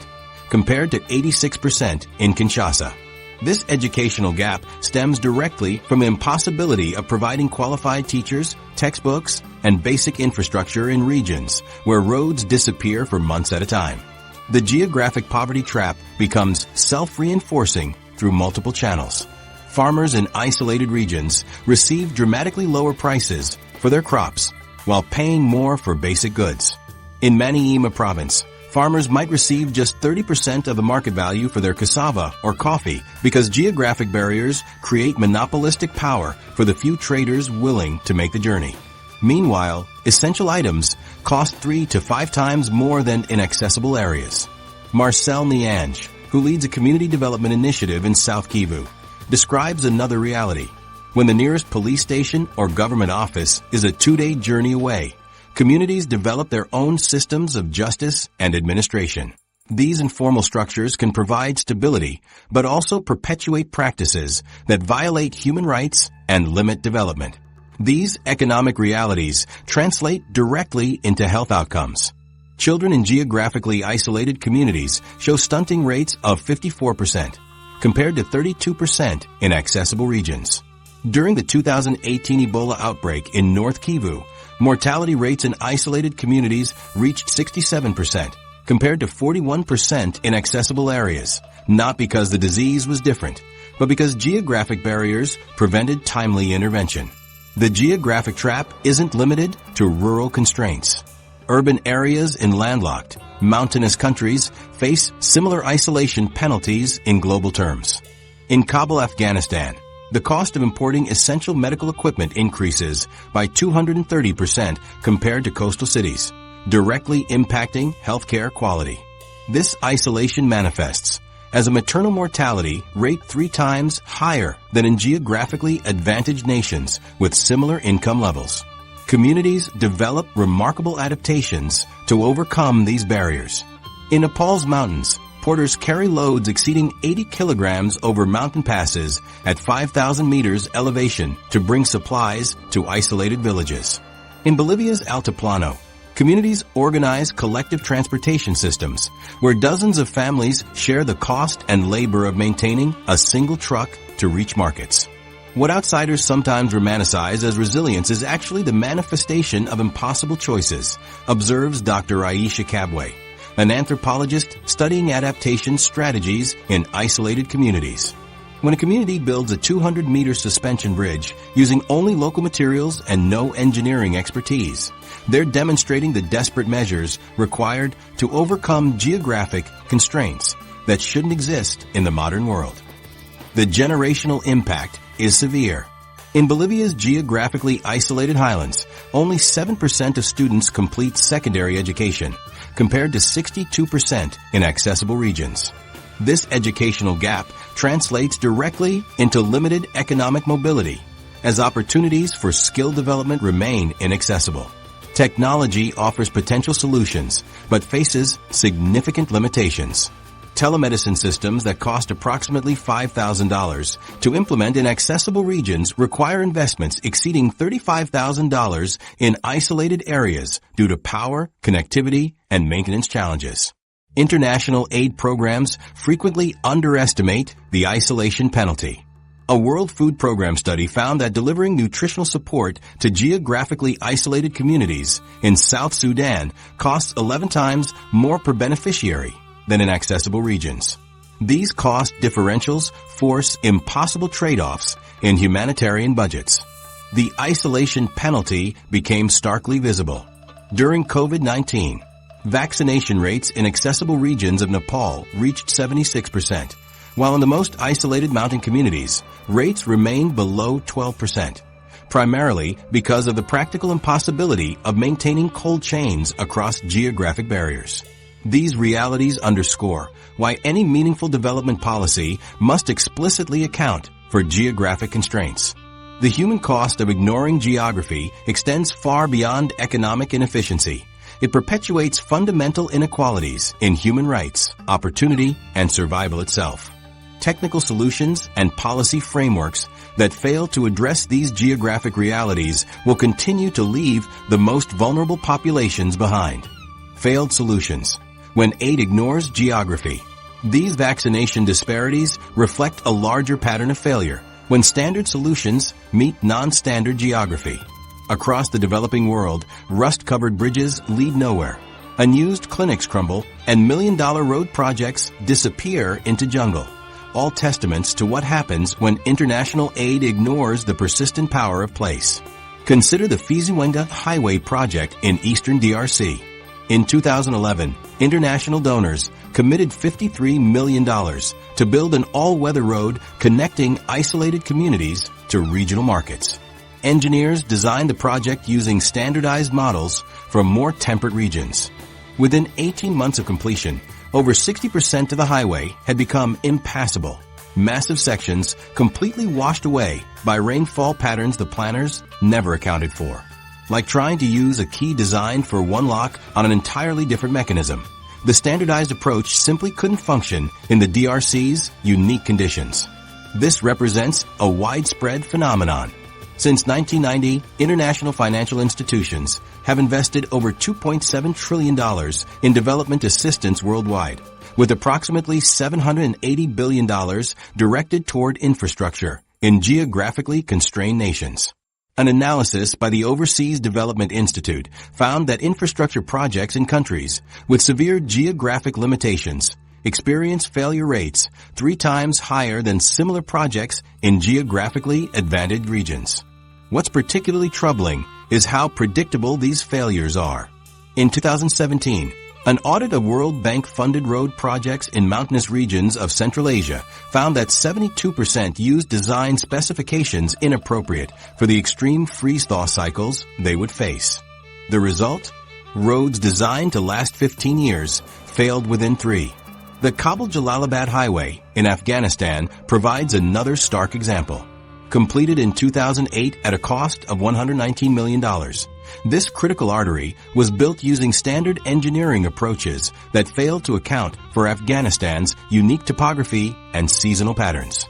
compared to 86% in Kinshasa. This educational gap stems directly from the impossibility of providing qualified teachers, textbooks, and basic infrastructure in regions where roads disappear for months at a time. The geographic poverty trap becomes self-reinforcing through multiple channels. Farmers in isolated regions receive dramatically lower prices for their crops while paying more for basic goods. In Maniema province, farmers might receive just 30% of the market value for their cassava or coffee because geographic barriers create monopolistic power for the few traders willing to make the journey. Meanwhile, essential items cost 3 to 5 times more than inaccessible areas. Marcel Niange, who leads a community development initiative in South Kivu, describes another reality. When the nearest police station or government office is a 2-day journey away, communities develop their own systems of justice and administration. These informal structures can provide stability, but also perpetuate practices that violate human rights and limit development. These economic realities translate directly into health outcomes. Children in geographically isolated communities show stunting rates of 54%, compared to 32% in accessible regions. During the 2018 Ebola outbreak in North Kivu, mortality rates in isolated communities reached 67%, compared to 41% in accessible areas, not because the disease was different, but because geographic barriers prevented timely intervention. The geographic trap isn't limited to rural constraints. Urban areas in landlocked, mountainous countries face similar isolation penalties in global terms. In Kabul, Afghanistan, the cost of importing essential medical equipment increases by 230% compared to coastal cities, directly impacting healthcare quality. This isolation manifests as a maternal mortality rate 3 times higher than in geographically advantaged nations with similar income levels. Communities develop remarkable adaptations to overcome these barriers. In Nepal's mountains, porters carry loads exceeding 80 kilograms over mountain passes at 5,000 meters elevation to bring supplies to isolated villages. In Bolivia's Altiplano, communities organize collective transportation systems where dozens of families share the cost and labor of maintaining a single truck to reach markets. What outsiders sometimes romanticize as resilience is actually the manifestation of impossible choices, observes Dr. Aisha Kabwe, an anthropologist studying adaptation strategies in isolated communities. When a community builds a 200-meter suspension bridge using only local materials and no engineering expertise, they're demonstrating the desperate measures required to overcome geographic constraints that shouldn't exist in the modern world. The generational impact is severe. In Bolivia's geographically isolated highlands, only 7% of students complete secondary education, compared to 62% in accessible regions. This educational gap translates directly into limited economic mobility, as opportunities for skill development remain inaccessible. Technology offers potential solutions, but faces significant limitations. Telemedicine systems that cost approximately $5,000 to implement in accessible regions require investments exceeding $35,000 in isolated areas due to power, connectivity, and maintenance challenges. International aid programs frequently underestimate the isolation penalty. A World Food Program study found that delivering nutritional support to geographically isolated communities in South Sudan costs 11 times more per beneficiary than in accessible regions. These cost differentials force impossible trade-offs in humanitarian budgets. The isolation penalty became starkly visible. During COVID-19, vaccination rates in accessible regions of Nepal reached 76%, while in the most isolated mountain communities, rates remained below 12%, primarily because of the practical impossibility of maintaining cold chains across geographic barriers. These realities underscore why any meaningful development policy must explicitly account for geographic constraints. The human cost of ignoring geography extends far beyond economic inefficiency. It perpetuates fundamental inequalities in human rights, opportunity, and survival itself. Technical solutions and policy frameworks that fail to address these geographic realities will continue to leave the most vulnerable populations behind. Failed solutions. When aid ignores geography, these vaccination disparities reflect a larger pattern of failure when standard solutions meet non-standard geography. Across the developing world, rust-covered bridges lead nowhere. Unused clinics crumble, and million-dollar road projects disappear into jungle. All testaments to what happens when international aid ignores the persistent power of place. Consider the Fiziwenda Highway project in eastern DRC. In 2011, international donors committed $53 million to build an all-weather road connecting isolated communities to regional markets. Engineers designed the project using standardized models from more temperate regions. Within 18 months of completion, over 60% of the highway had become impassable. Massive sections completely washed away by rainfall patterns the planners never accounted for. Like trying to use a key designed for one lock on an entirely different mechanism, the standardized approach simply couldn't function in the DRC's unique conditions. This represents a widespread phenomenon. Since 1990, international financial institutions have invested over $2.7 trillion in development assistance worldwide, with approximately $780 billion directed toward infrastructure in geographically constrained nations. An analysis by the Overseas Development Institute found that infrastructure projects in countries with severe geographic limitations experience failure rates 3 times higher than similar projects in geographically advantaged regions. What's particularly troubling is how predictable these failures are. In 2017, an audit of World Bank-funded road projects in mountainous regions of Central Asia found that 72% used design specifications inappropriate for the extreme freeze-thaw cycles they would face. The result? Roads designed to last 15 years failed within 3. The Kabul-Jalalabad Highway in Afghanistan provides another stark example. completed in 2008 at a cost of $119 million. This critical artery was built using standard engineering approaches that failed to account for Afghanistan's unique topography and seasonal patterns.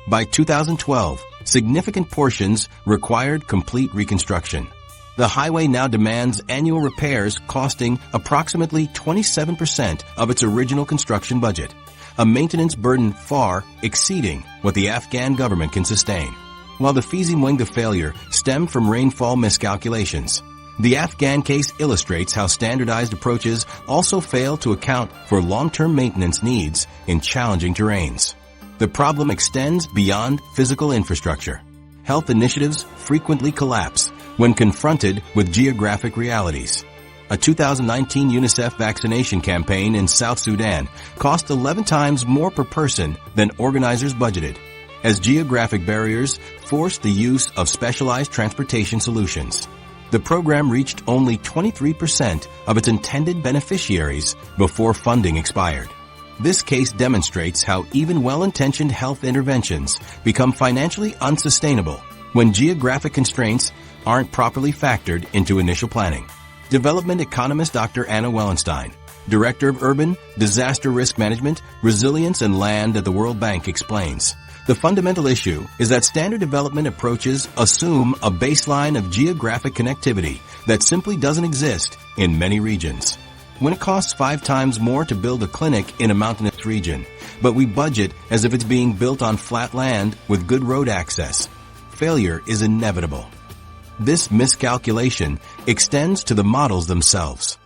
By 2012, significant portions required complete reconstruction. The highway now demands annual repairs costing approximately 27% of its original construction budget, a maintenance burden far exceeding what the Afghan government can sustain. While the Fizi-Mwenga failure stemmed from rainfall miscalculations, the Afghan case illustrates how standardized approaches also fail to account for long-term maintenance needs in challenging terrains. The problem extends beyond physical infrastructure. Health initiatives frequently collapse when confronted with geographic realities. A 2019 UNICEF vaccination campaign in South Sudan cost 11 times more per person than organizers budgeted, as geographic barriers forced the use of specialized transportation solutions. The program reached only 23% of its intended beneficiaries before funding expired. This case demonstrates how even well-intentioned health interventions become financially unsustainable when geographic constraints aren't properly factored into initial planning. Development economist Dr. Anna Wellenstein, Director of Urban, Disaster Risk Management, Resilience and Land at the World Bank, explains, the fundamental issue is that standard development approaches assume a baseline of geographic connectivity that simply doesn't exist in many regions. When it costs 5 times more to build a clinic in a mountainous region, but we budget as if it's being built on flat land with good road access, failure is inevitable. This miscalculation extends to the models themselves.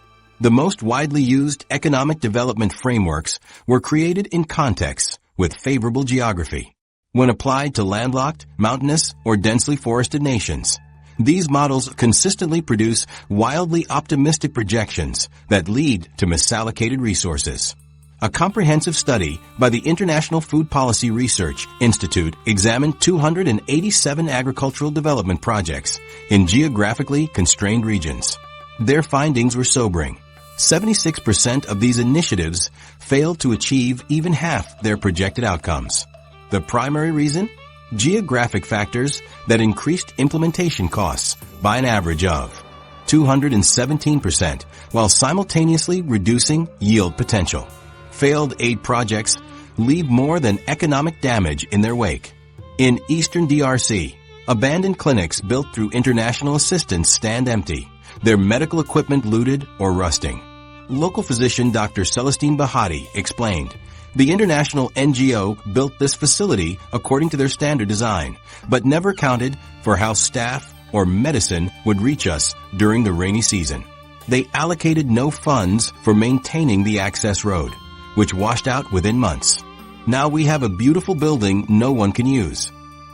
The most widely used economic development frameworks were created in contexts with favorable geography. When applied to landlocked, mountainous, or densely forested nations, these models consistently produce wildly optimistic projections that lead to misallocated resources. A comprehensive study by the International Food Policy Research Institute examined 287 agricultural development projects in geographically constrained regions. Their findings were sobering. 76% of these initiatives failed to achieve even half their projected outcomes. The primary reason? Geographic factors that increased implementation costs by an average of 217%, while simultaneously reducing yield potential. Failed aid projects leave more than economic damage in their wake. In eastern DRC, abandoned clinics built through international assistance stand empty, their medical equipment looted or rusting. Local physician Dr. Celestine Bahati explained, the international NGO built this facility according to their standard design, but never accounted for how staff or medicine would reach us during the rainy season. They allocated no funds for maintaining the access road, which washed out within months. Now we have a beautiful building no one can use.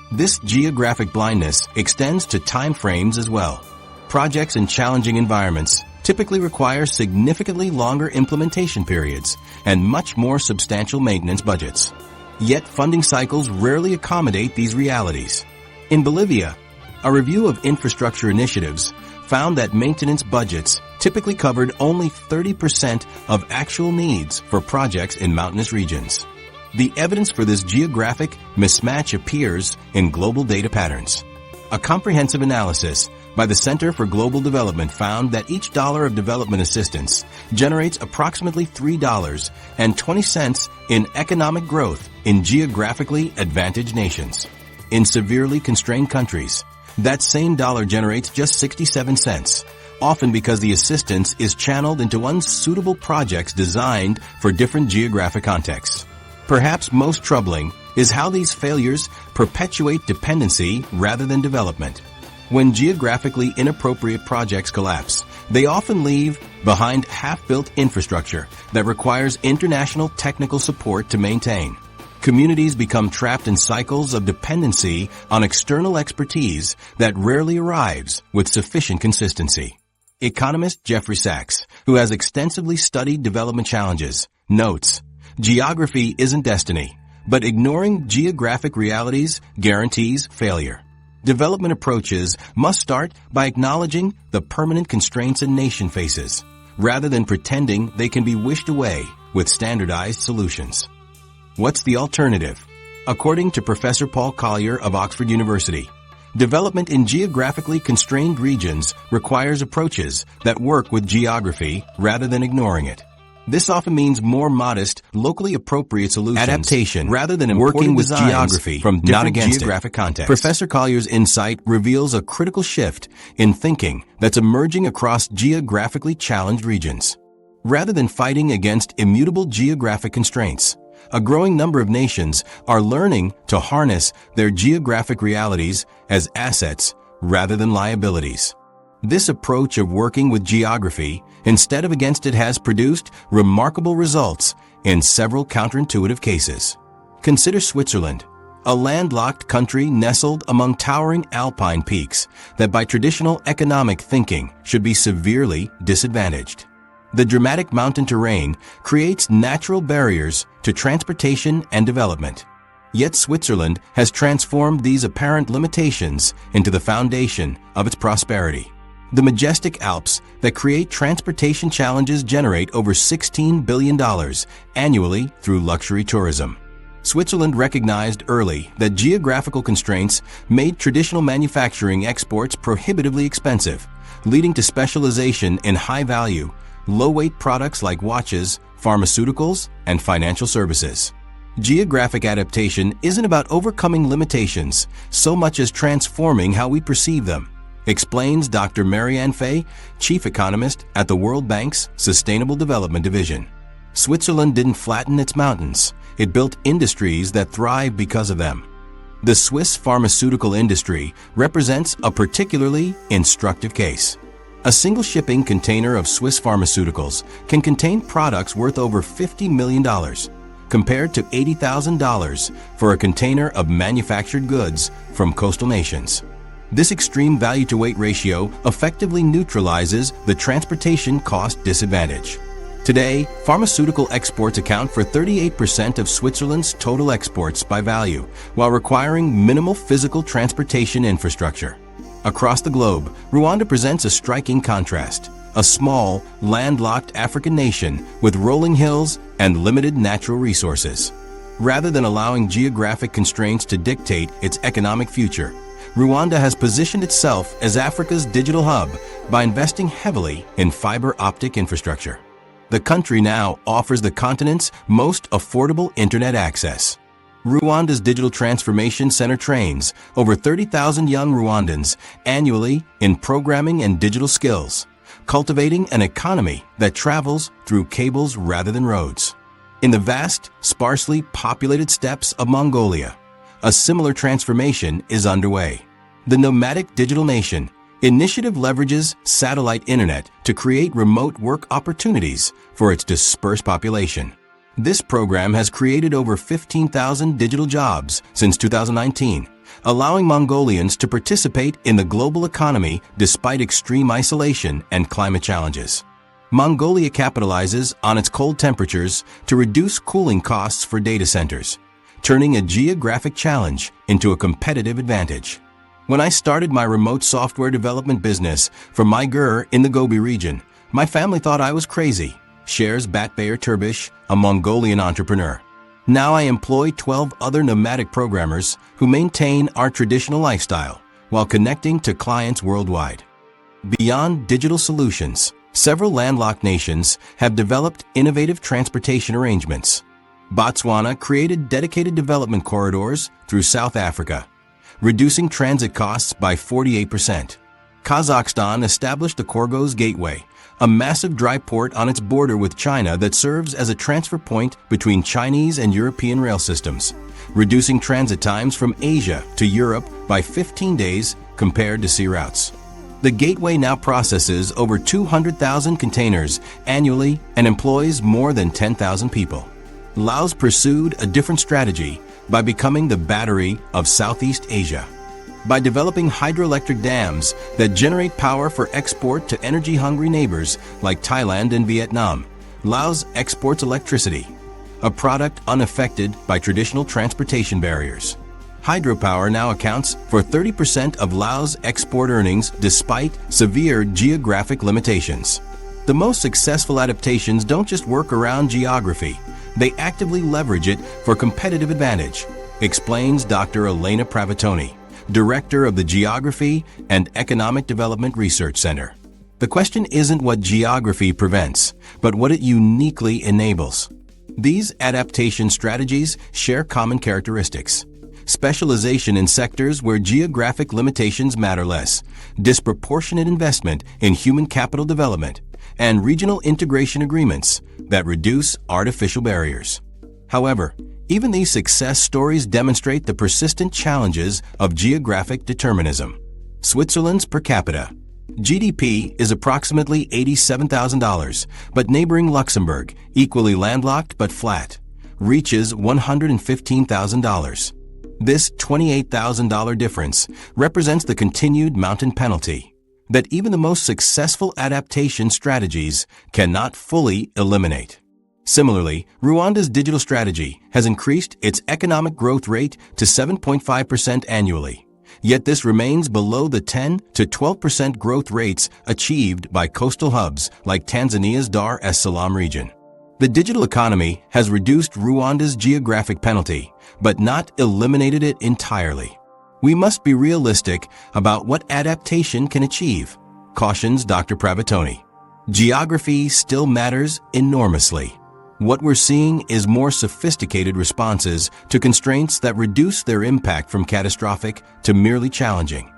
This geographic blindness extends to time frames as well. Projects in challenging environments typically require significantly longer implementation periods and much more substantial maintenance budgets. Yet funding cycles rarely accommodate these realities. In Bolivia, a review of infrastructure initiatives found that maintenance budgets typically covered only 30% of actual needs for projects in mountainous regions. The evidence for this geographic mismatch appears in global data patterns. A comprehensive analysis by the Center for Global Development found that each dollar of development assistance generates approximately $3.20 in economic growth in geographically advantaged nations. In severely constrained countries, that same dollar generates just 67 cents, often because the assistance is channeled into unsuitable projects designed for different geographic contexts. Perhaps most troubling is how these failures perpetuate dependency rather than development. When geographically inappropriate projects collapse, they often leave behind half-built infrastructure that requires international technical support to maintain. Communities become trapped in cycles of dependency on external expertise that rarely arrives with sufficient consistency. Economist Jeffrey Sachs, who has extensively studied development challenges, notes, geography isn't destiny, but ignoring geographic realities guarantees failure. Development approaches must start by acknowledging the permanent constraints a nation faces, rather than pretending they can be wished away with standardized solutions. What's the alternative? According to Professor Paul Collier of Oxford University, development in geographically constrained regions requires approaches that work with geography rather than ignoring it. This often means more modest, locally appropriate solutions, adaptation, rather than working with geography from different geographic contexts. Professor Collier's insight reveals a critical shift in thinking that's emerging across geographically challenged regions. Rather than fighting against immutable geographic constraints, a growing number of nations are learning to harness their geographic realities as assets rather than liabilities. This approach of working with geography instead of against it has produced remarkable results in several counterintuitive cases. Consider Switzerland, a landlocked country nestled among towering alpine peaks that by traditional economic thinking should be severely disadvantaged. The dramatic mountain terrain creates natural barriers to transportation and development. Yet Switzerland has transformed these apparent limitations into the foundation of its prosperity. The majestic Alps that create transportation challenges generate over $16 billion annually through luxury tourism. Switzerland recognized early that geographical constraints made traditional manufacturing exports prohibitively expensive, leading to specialization in high-value, low-weight products like watches, pharmaceuticals, and financial services. Geographic adaptation isn't about overcoming limitations so much as transforming how we perceive them, explains Dr. Marianne Fay, chief economist at the World Bank's Sustainable Development Division. Switzerland didn't flatten its mountains. It built industries that thrive because of them. The Swiss pharmaceutical industry represents a particularly instructive case. A single shipping container of Swiss pharmaceuticals can contain products worth over $50 million, compared to $80,000 for a container of manufactured goods from coastal nations. This extreme value-to-weight ratio effectively neutralizes the transportation cost disadvantage. Today, pharmaceutical exports account for 38% of Switzerland's total exports by value, while requiring minimal physical transportation infrastructure. Across the globe, Rwanda presents a striking contrast, a small, landlocked African nation with rolling hills and limited natural resources. Rather than allowing geographic constraints to dictate its economic future, Rwanda has positioned itself as Africa's digital hub by investing heavily in fiber optic infrastructure. The country now offers the continent's most affordable internet access. Rwanda's Digital Transformation Center trains over 30,000 young Rwandans annually in programming and digital skills, cultivating an economy that travels through cables rather than roads. In the vast, sparsely populated steppes of Mongolia, a similar transformation is underway. The Nomadic Digital Nation initiative leverages satellite internet to create remote work opportunities for its dispersed population. This program has created over 15,000 digital jobs since 2019, allowing Mongolians to participate in the global economy despite extreme isolation and climate challenges. Mongolia capitalizes on its cold temperatures to reduce cooling costs for data centers, turning a geographic challenge into a competitive advantage. When I started my remote software development business from my Gur in the Gobi region, my family thought I was crazy, shares Batbayer Turbish, a Mongolian entrepreneur. Now I employ 12 other nomadic programmers who maintain our traditional lifestyle while connecting to clients worldwide. Beyond digital solutions, several landlocked nations have developed innovative transportation arrangements. Botswana created dedicated development corridors through South Africa, reducing transit costs by 48%. Kazakhstan established the Korgos Gateway, a massive dry port on its border with China that serves as a transfer point between Chinese and European rail systems, reducing transit times from Asia to Europe by 15 days compared to sea routes. The gateway now processes over 200,000 containers annually and employs more than 10,000 people. Laos pursued a different strategy by becoming the battery of Southeast Asia. By developing hydroelectric dams that generate power for export to energy-hungry neighbors like Thailand and Vietnam, Laos exports electricity, a product unaffected by traditional transportation barriers. Hydropower now accounts for 30% of Laos' export earnings despite severe geographic limitations. The most successful adaptations don't just work around geography, they actively leverage it for competitive advantage, explains Dr. Elena Pravatoni, Director of the Geography and Economic Development Research Center. The question isn't what geography prevents, but what it uniquely enables. These adaptation strategies share common characteristics: specialization in sectors where geographic limitations matter less, disproportionate investment in human capital development, and regional integration agreements that reduce artificial barriers. However, even these success stories demonstrate the persistent challenges of geographic determinism. Switzerland's per capita GDP is approximately $87,000, but neighboring Luxembourg, equally landlocked but flat, reaches $115,000. This $28,000 difference represents the continued mountain penalty that even the most successful adaptation strategies cannot fully eliminate. Similarly, Rwanda's digital strategy has increased its economic growth rate to 7.5% annually. Yet this remains below the 10 to 12% growth rates achieved by coastal hubs like Tanzania's Dar es Salaam region. The digital economy has reduced Rwanda's geographic penalty, but not eliminated it entirely. We must be realistic about what adaptation can achieve, cautions Dr. Pravatoni. Geography still matters enormously. What we're seeing is more sophisticated responses to constraints that reduce their impact from catastrophic to merely challenging.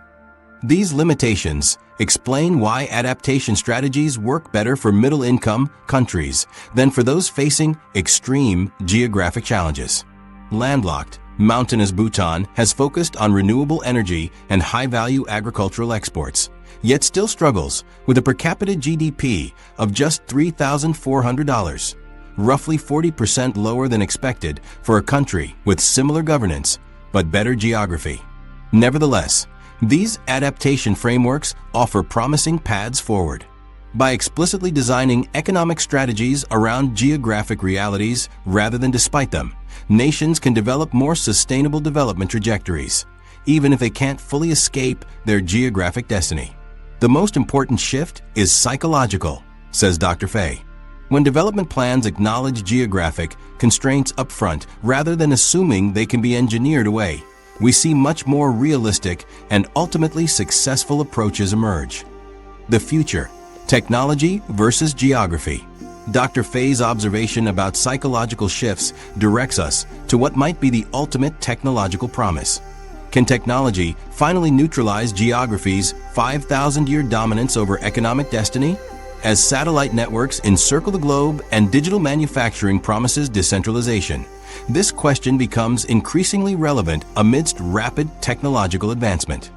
These limitations explain why adaptation strategies work better for middle-income countries than for those facing extreme geographic challenges. Landlocked, mountainous Bhutan has focused on renewable energy and high-value agricultural exports, yet still struggles with a per capita GDP of just $3,400. Roughly 40% lower than expected for a country with similar governance but better geography. Nevertheless, these adaptation frameworks offer promising paths forward. By explicitly designing economic strategies around geographic realities rather than despite them, nations can develop more sustainable development trajectories, even if they can't fully escape their geographic destiny. The most important shift is psychological, says Dr. Fay. When development plans acknowledge geographic constraints upfront rather than assuming they can be engineered away, we see much more realistic and ultimately successful approaches emerge. The future: technology versus geography. Dr. Fay's observation about psychological shifts directs us to what might be the ultimate technological promise. Can technology finally neutralize geography's 5,000-year dominance over economic destiny? As satellite networks encircle the globe and digital manufacturing promises decentralization, this question becomes increasingly relevant amidst rapid technological advancement.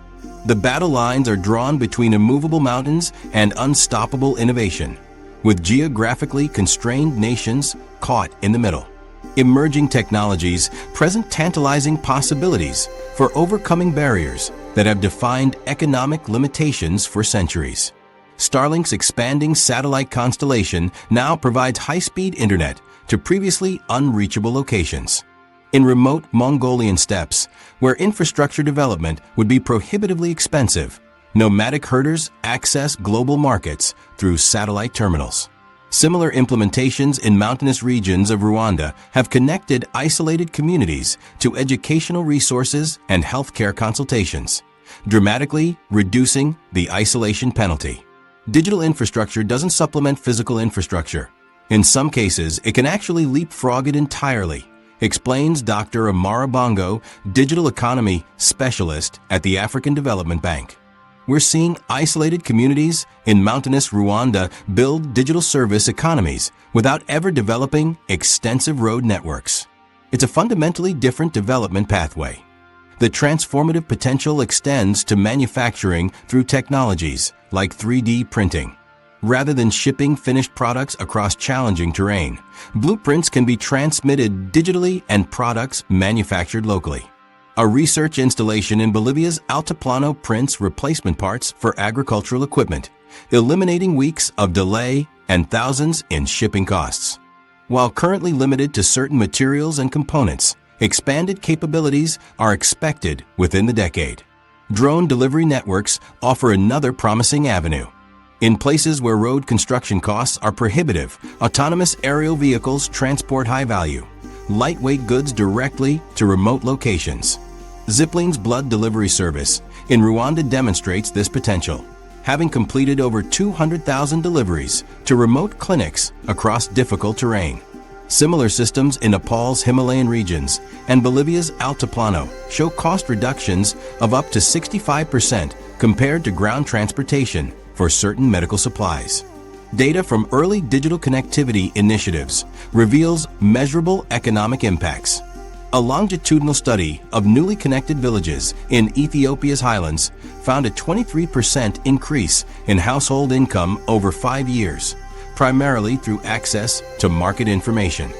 The battle lines are drawn between immovable mountains and unstoppable innovation, with geographically constrained nations caught in the middle. Emerging technologies present tantalizing possibilities for overcoming barriers that have defined economic limitations for centuries. Starlink's expanding satellite constellation now provides high-speed internet to previously unreachable locations. In remote Mongolian steppes, where infrastructure development would be prohibitively expensive, nomadic herders access global markets through satellite terminals. Similar implementations in mountainous regions of Rwanda have connected isolated communities to educational resources and healthcare consultations, dramatically reducing the isolation penalty. Digital infrastructure doesn't supplement physical infrastructure. In some cases, it can actually leapfrog it entirely, explains Dr. Amara Bongo, digital economy specialist at the African Development Bank. We're seeing isolated communities in mountainous Rwanda build digital service economies without ever developing extensive road networks. It's a fundamentally different development pathway. The transformative potential extends to manufacturing through technologies like 3D printing. Rather than shipping finished products across challenging terrain, blueprints can be transmitted digitally and products manufactured locally. A research installation in Bolivia's Altiplano prints replacement parts for agricultural equipment, eliminating weeks of delay and thousands in shipping costs. While currently limited to certain materials and components, expanded capabilities are expected within the decade. Drone delivery networks offer another promising avenue. In places where road construction costs are prohibitive, autonomous aerial vehicles transport high-value, lightweight goods directly to remote locations. Zipline's blood delivery service in Rwanda demonstrates this potential, having completed over 200,000 deliveries to remote clinics across difficult terrain. Similar systems in Nepal's Himalayan regions and Bolivia's Altiplano show cost reductions of up to 65% compared to ground transportation for certain medical supplies. Data from early digital connectivity initiatives reveals measurable economic impacts. A longitudinal study of newly connected villages in Ethiopia's highlands found a 23% increase in household income over 5 years, primarily through access to market information.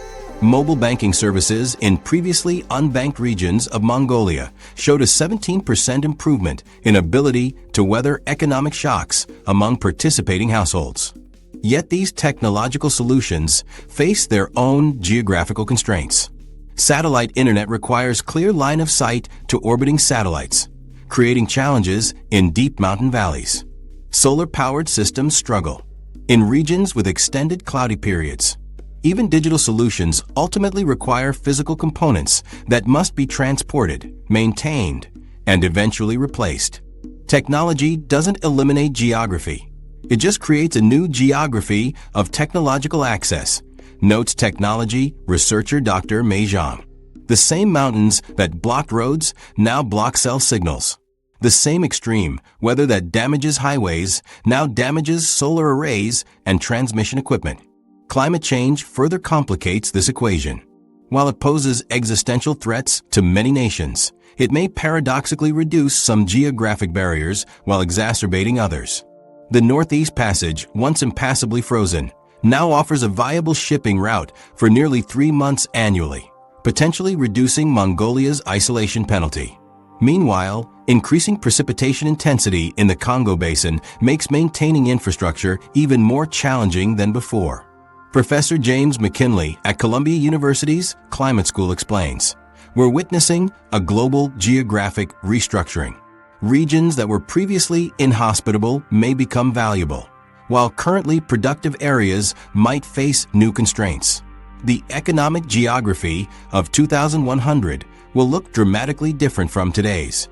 Mobile banking services in previously unbanked regions of Mongolia showed a 17% improvement in ability to weather economic shocks among participating households. Yet these technological solutions face their own geographical constraints. Satellite internet requires clear line of sight to orbiting satellites, creating challenges in deep mountain valleys. Solar-powered systems struggle in regions with extended cloudy periods. Even digital solutions ultimately require physical components that must be transported, maintained, and eventually replaced. Technology doesn't eliminate geography. It just creates a new geography of technological access, notes technology researcher Dr. Mei Zhang. The same mountains that blocked roads now block cell signals. The same extreme weather that damages highways now damages solar arrays and transmission equipment. Climate change further complicates this equation. While it poses existential threats to many nations, it may paradoxically reduce some geographic barriers while exacerbating others. The Northeast Passage, once impassably frozen, now offers a viable shipping route for nearly 3 months annually, potentially reducing Mongolia's isolation penalty. Meanwhile, increasing precipitation intensity in the Congo Basin makes maintaining infrastructure even more challenging than before. Professor James McKinley at Columbia University's Climate School explains, "We're witnessing a global geographic restructuring. Regions that were previously inhospitable may become valuable, while currently productive areas might face new constraints. The economic geography of 2100 will look dramatically different from today's."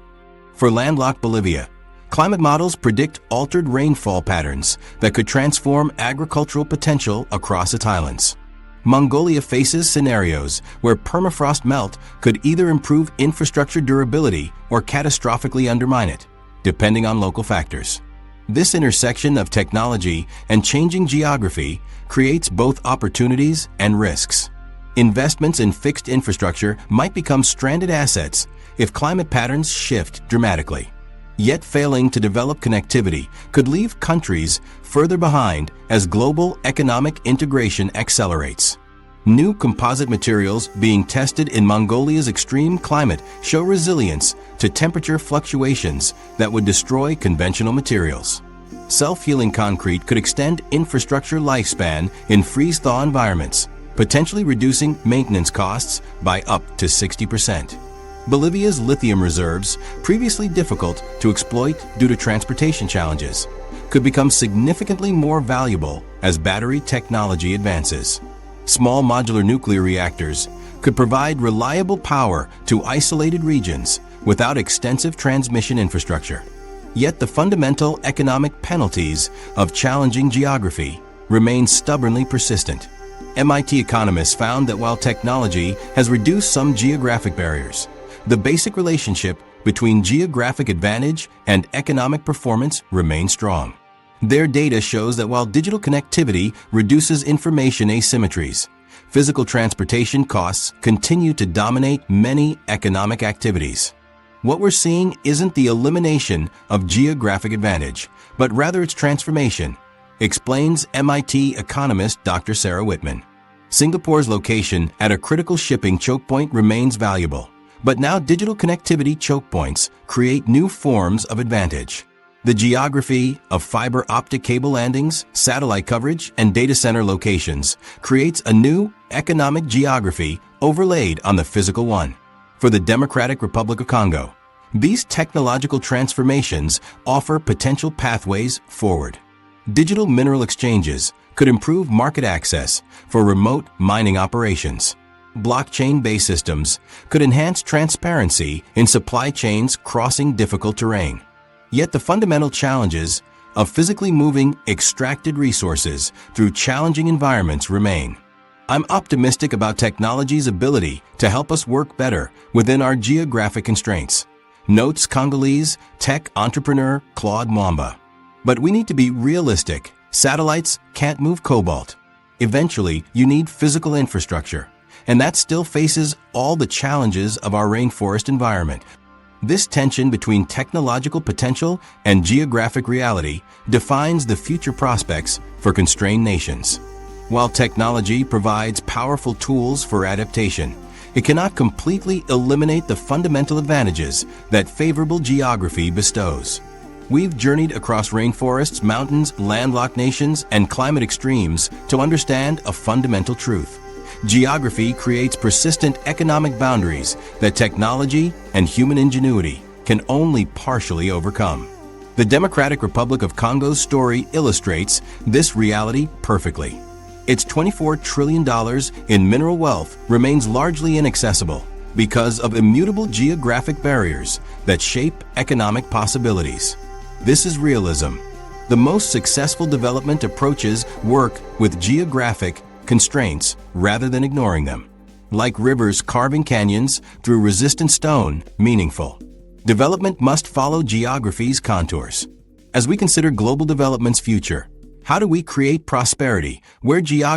For landlocked Bolivia, climate models predict altered rainfall patterns that could transform agricultural potential across its islands. Mongolia faces scenarios where permafrost melt could either improve infrastructure durability or catastrophically undermine it, depending on local factors. This intersection of technology and changing geography creates both opportunities and risks. Investments in fixed infrastructure might become stranded assets if climate patterns shift dramatically. Yet failing to develop connectivity could leave countries further behind as global economic integration accelerates. New composite materials being tested in Mongolia's extreme climate show resilience to temperature fluctuations that would destroy conventional materials. Self-healing concrete could extend infrastructure lifespan in freeze-thaw environments, potentially reducing maintenance costs by up to 60%. Bolivia's lithium reserves, previously difficult to exploit due to transportation challenges, could become significantly more valuable as battery technology advances. Small modular nuclear reactors could provide reliable power to isolated regions without extensive transmission infrastructure. Yet the fundamental economic penalties of challenging geography remain stubbornly persistent. MIT economists found that while technology has reduced some geographic barriers, the basic relationship between geographic advantage and economic performance remains strong. Their data shows that while digital connectivity reduces information asymmetries, physical transportation costs continue to dominate many economic activities. What we're seeing isn't the elimination of geographic advantage, but rather its transformation, explains MIT economist Dr. Sarah Whitman. Singapore's location at a critical shipping choke point remains valuable, but now digital connectivity choke points create new forms of advantage. The geography of fiber optic cable landings, satellite coverage, and data center locations creates a new economic geography overlaid on the physical one. For the Democratic Republic of Congo, these technological transformations offer potential pathways forward. Digital mineral exchanges could improve market access for remote mining operations. blockchain-based systems could enhance transparency in supply chains crossing difficult terrain. Yet the fundamental challenges of physically moving extracted resources through challenging environments remain. I'm optimistic about technology's ability to help us work better within our geographic constraints, notes Congolese tech entrepreneur Claude Mwamba. But we need to be realistic. Satellites can't move cobalt. Eventually, you need physical infrastructure, and that still faces all the challenges of our rainforest environment. This tension between technological potential and geographic reality defines the future prospects for constrained nations. While technology provides powerful tools for adaptation, it cannot completely eliminate the fundamental advantages that favorable geography bestows. We've journeyed across rainforests, mountains, landlocked nations, and climate extremes to understand a fundamental truth. Geography creates persistent economic boundaries that technology and human ingenuity can only partially overcome. The Democratic Republic of Congo's story illustrates this reality perfectly. Its $24 trillion in mineral wealth remains largely inaccessible because of immutable geographic barriers that shape economic possibilities. This is realism. The most successful development approaches work with geographic constraints rather than ignoring them. Like rivers carving canyons through resistant stone, meaningful. Development must follow geography's contours. As we consider global development's future, how do we create prosperity where geography